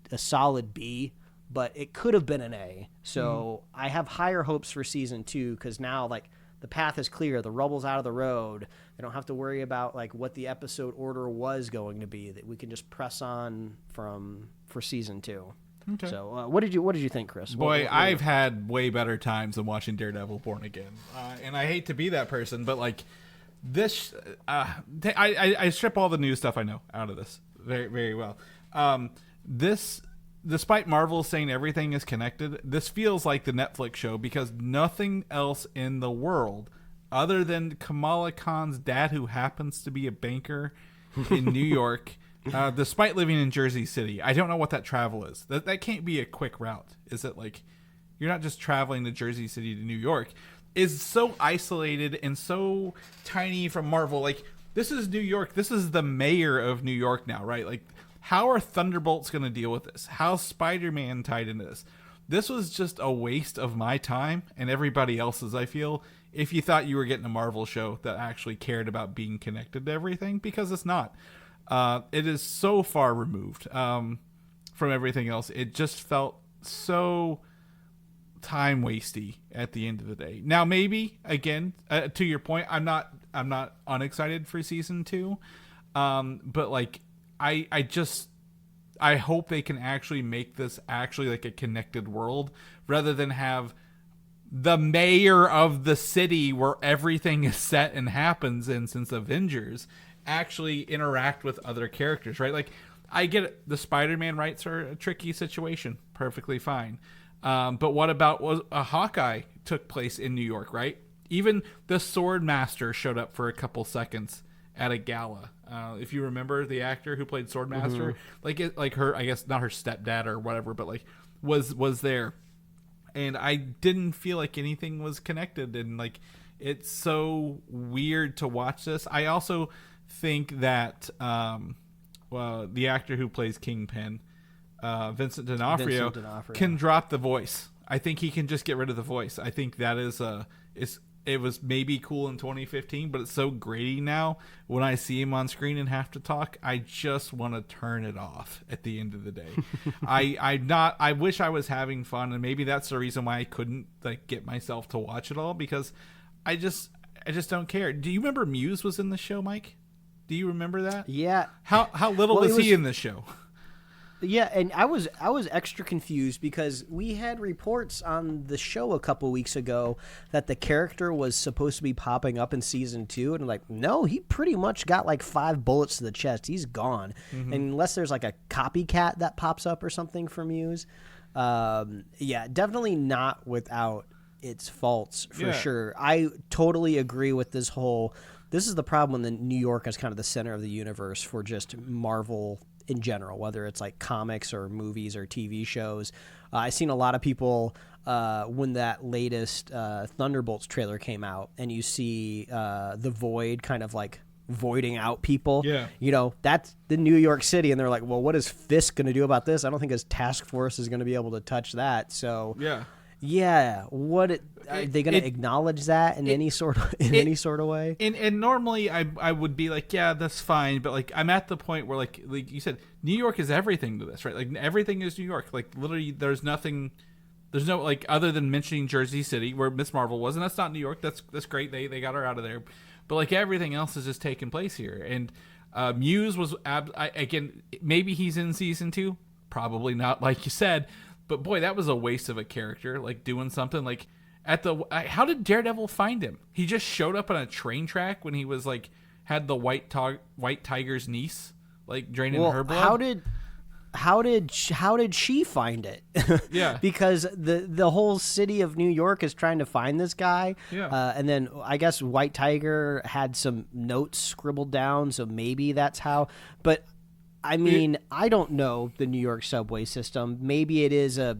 B, but it could have been an A. So I have higher hopes for season 2 because now like the path is clear, the rubble's out of the road. I don't have to worry about like what the episode order was going to be. That we can just press on for season 2. Okay. So, what did you think, Chris? Boy, I've had way better times than watching Daredevil Born Again, and I hate to be that person, but like this, I strip all the new stuff I know out of this very, very well. This, despite Marvel saying everything is connected, this feels like the Netflix show because nothing else in the world, other than Kamala Khan's dad, who happens to be a banker in New York. Despite living in Jersey City, I don't know what that travel is. That can't be a quick route. Is it like you're not just traveling to Jersey City to New York? Is so isolated and so tiny from Marvel. Like this is New York. This is the mayor of New York now, right? Like, how are Thunderbolts going to deal with this? How's Spider-Man tied into this? This was just a waste of my time and everybody else's, I feel, if you thought you were getting a Marvel show that actually cared about being connected to everything, because it's not. It is so far removed from everything else. It just felt so time wasty at the end of the day. Now, maybe, again, to your point, I'm not unexcited for season 2. But like, I hope they can actually make this actually like a connected world, rather than have the mayor of the city where everything is set and happens in since Avengers actually interact with other characters, right? Like, I get it. The Spider-Man rights are a tricky situation. Perfectly fine. But what about a Hawkeye took place in New York, right? Even the Sword Master showed up for a couple seconds at a gala. If you remember the actor who played Sword Master, like her, I guess not her stepdad or whatever, but like was there. And I didn't feel like anything was connected, and like, it's so weird to watch this. I also think that the actor who plays Kingpin, Vincent D'Onofrio, can drop the voice. I think he can just get rid of the voice. I think that it was maybe cool in 2015, but it's so grating now. When I see him on screen and have to talk, I just want to turn it off at the end of the day. I wish I was having fun, and maybe that's the reason why I couldn't like get myself to watch it all, because I just don't care. Do you remember Muse was in the show, Mike? Do you remember that? Yeah. How little was he in the show? Yeah, and I was extra confused because we had reports on the show a couple weeks ago that the character was supposed to be popping up in season 2, and like, no, he pretty much got like 5 bullets to the chest. He's gone, unless there's like a copycat that pops up or something from Muse. Yeah, definitely not without its faults for sure. I totally agree with this whole. This is the problem when New York is kind of the center of the universe for just Marvel in general, whether it's like comics or movies or TV shows. I've seen a lot of people when that latest Thunderbolts trailer came out, and you see the Void kind of like voiding out people. Yeah, you know, that's the New York City, and they're like, well, what is Fisk going to do about this? I don't think his task force is going to be able to touch that. So yeah, are they going to acknowledge that in any sort of way? And normally I would be like, yeah, that's fine, but like, I'm at the point where like you said, New York is everything to this, right? Like, everything is New York. Like, literally, there's no like, other than mentioning Jersey City where Miss Marvel was, and that's not New York. That's great. They got her out of there, but like, everything else is just taking place here. And Muse was again, maybe he's in season 2, probably not, like you said. But boy, that was a waste of a character, like doing something like how did Daredevil find him? He just showed up on a train track when he was like had the white tiger's niece like draining her blood. How did she find it? Yeah, because the whole city of New York is trying to find this guy. Yeah, and then I guess White Tiger had some notes scribbled down, so maybe that's how. But I mean, I don't know the New York subway system. Maybe it is a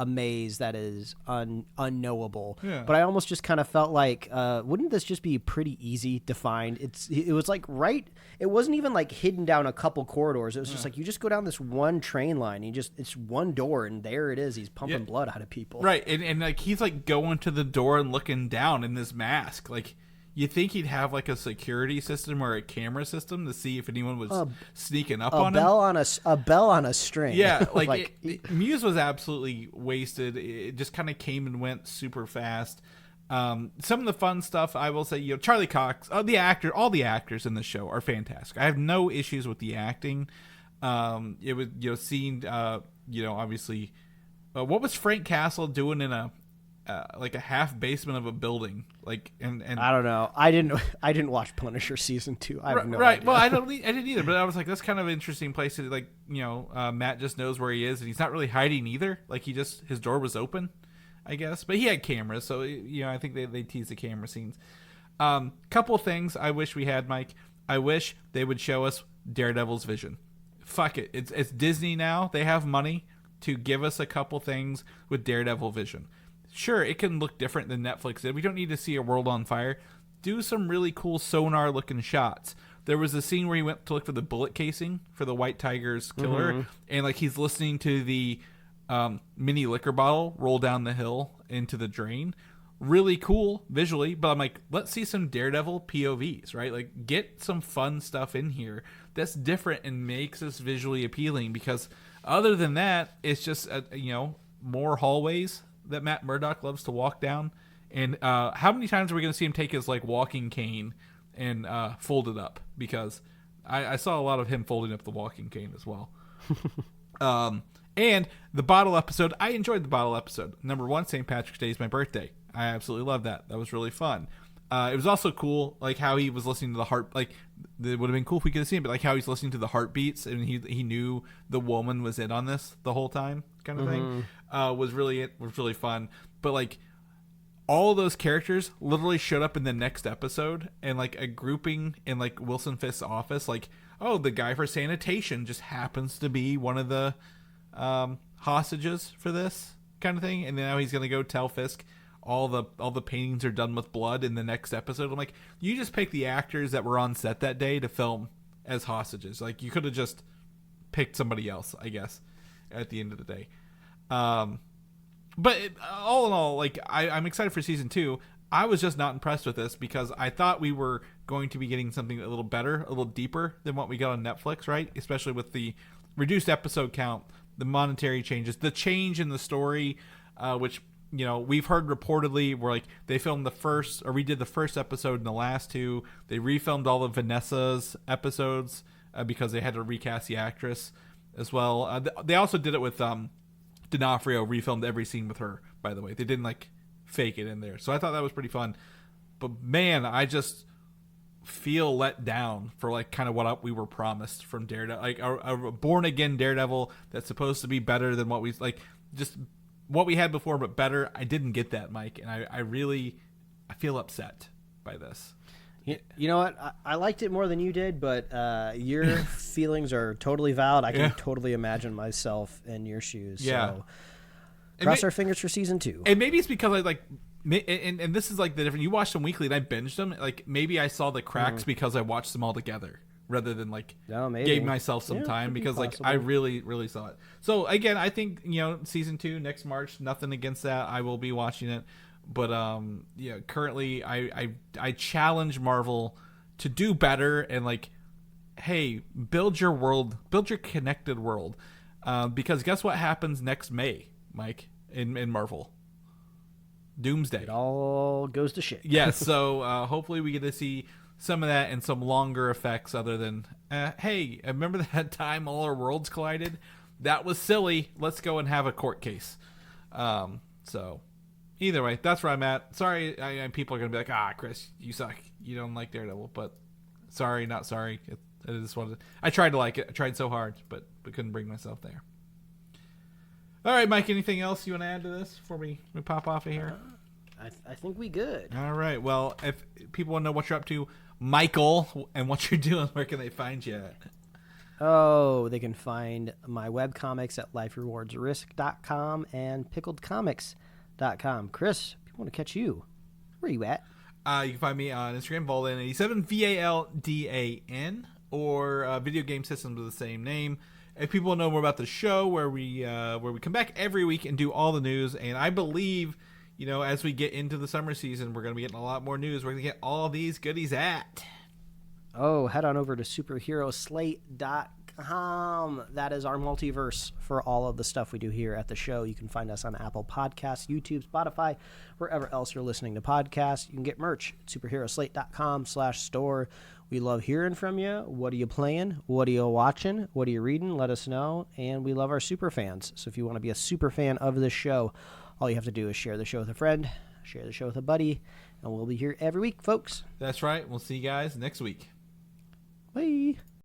maze that is unknowable. Yeah. But I almost just kind of felt like, wouldn't this just be pretty easy to find? It was like it wasn't even like hidden down a couple corridors. It was just like, you just go down this one train line. It's one door, and there it is. He's pumping blood out of people. Right, and like, he's like going to the door and looking down in this mask, like. You think he'd have like a security system or a camera system to see if anyone was sneaking up on him? A bell on a string. Yeah, like, Muse was absolutely wasted. It just kind of came and went super fast. Some of the fun stuff, I will say, Charlie Cox, all the actors in the show are fantastic. I have no issues with the acting. It was seeing, obviously, what was Frank Castle doing in a half basement of a building, like, and I don't know. I didn't watch Punisher season 2. I have no idea. Well, I didn't either. But I was like, that's kind of an interesting place to, like, Matt just knows where he is, and he's not really hiding either. Like, his door was open, I guess, but he had cameras, so I think they tease the camera scenes. Couple things I wish we had, Mike. I wish they would show us Daredevil's vision. Fuck it, it's Disney now. They have money to give us a couple things with Daredevil vision. Sure, it can look different than Netflix did. We don't need to see a world on fire. Do some really cool sonar-looking shots. there was a scene where he went to look for the bullet casing for the White Tiger's killer, and like he's listening to the mini liquor bottle roll down the hill into the drain. Really cool visually, but I'm like, let's see some Daredevil POVs, right? Like, get some fun stuff in here that's different and makes us visually appealing, because other than that, it's just, more hallways that Matt Murdock loves to walk down. And how many times are we going to see him take his, like, walking cane and fold it up? Because I saw a lot of him folding up the walking cane as well. And the bottle episode, I enjoyed the bottle episode. Number one, St. Patrick's Day is my birthday. I absolutely love that. That was really fun. It was also cool, like how he was listening to the heart. Like, it would have been cool if we could have seen it, but like how he's listening to the heartbeats, and he knew the woman was in on this the whole time, kind of thing. Was really fun. But like, all those characters literally showed up in the next episode, and like a grouping in like Wilson Fisk's office. Like, oh, the guy for sanitation just happens to be one of the hostages for this kind of thing, and now he's gonna go tell Fisk all the paintings are done with blood in the next episode. I'm like, you just picked the actors that were on set that day to film as hostages. Like, you could have just picked somebody else, I guess, at the end of the day. But all in all, like, I'm excited for season 2. I was just not impressed with this because I thought we were going to be getting something a little better, a little deeper than what we got on Netflix, right? Especially with the reduced episode count, the monetary changes, the change in the story, which, you know, we've heard reportedly where like they filmed redid the first episode and the last 2. They refilmed all of Vanessa's episodes because they had to recast the actress as well. They also did it with D'Onofrio, refilmed every scene with her, by the way. They didn't like fake it in there. So I thought that was pretty fun. But man, I just feel let down for like kind of what we were promised from Daredevil. Like a born again Daredevil that's supposed to be better than what we like, just what we had before, but better. I didn't get that, Mike, and I feel upset by this. You know what? I liked it more than you did, but your feelings are totally valid. I can totally imagine myself in your shoes. Yeah. So cross our fingers for season 2. And maybe it's because I like, and this is like the different. You watched them weekly, and I binged them. Like, maybe I saw the cracks because I watched them all together, rather than like gave myself some time, because like I really saw it. So again, I think, you know, season 2 next March, nothing against that. I will be watching it. But currently I challenge Marvel to do better and like, hey, build your world, build your connected world. Because guess what happens next May, Mike, in Marvel? Doomsday. It all goes to shit. Yes, so hopefully we get to see some of that and some longer effects other than, hey, remember that time all our worlds collided? That was silly. Let's go and have a court case. So either way, that's where I'm at. Sorry, people are going to be like, Chris, you suck. You don't like Daredevil. But sorry, not sorry. I just wanted I tried to like it. I tried so hard, but couldn't bring myself there. All right, Mike, anything else you want to add to this before we pop off of here? I think we good. All right. Well, if people want to know what you're up to, Michael, and what you're doing, where can they find you at? Oh, they can find my webcomics at liferewardsrisk.com and pickledcomics.com. Chris, people want to catch you. Where are you at? You can find me on Instagram, Valdan87, VALDAN, or Video Game Systems with the same name. If people want to know more about the show, where we come back every week and do all the news, and I believe, you know, as we get into the summer season, we're going to be getting a lot more news. We're going to get all these goodies at. Oh, head on over to superheroslate.com. That is our multiverse for all of the stuff we do here at the show. You can find us on Apple Podcasts, YouTube, Spotify, wherever else you're listening to podcasts. You can get merch at superheroslate.com/store. We love hearing from you. What are you playing? What are you watching? What are you reading? Let us know. And we love our super fans. So if you want to be a super fan of this show, all you have to do is share the show with a friend, share the show with a buddy, and we'll be here every week, folks. That's right. We'll see you guys next week. Bye.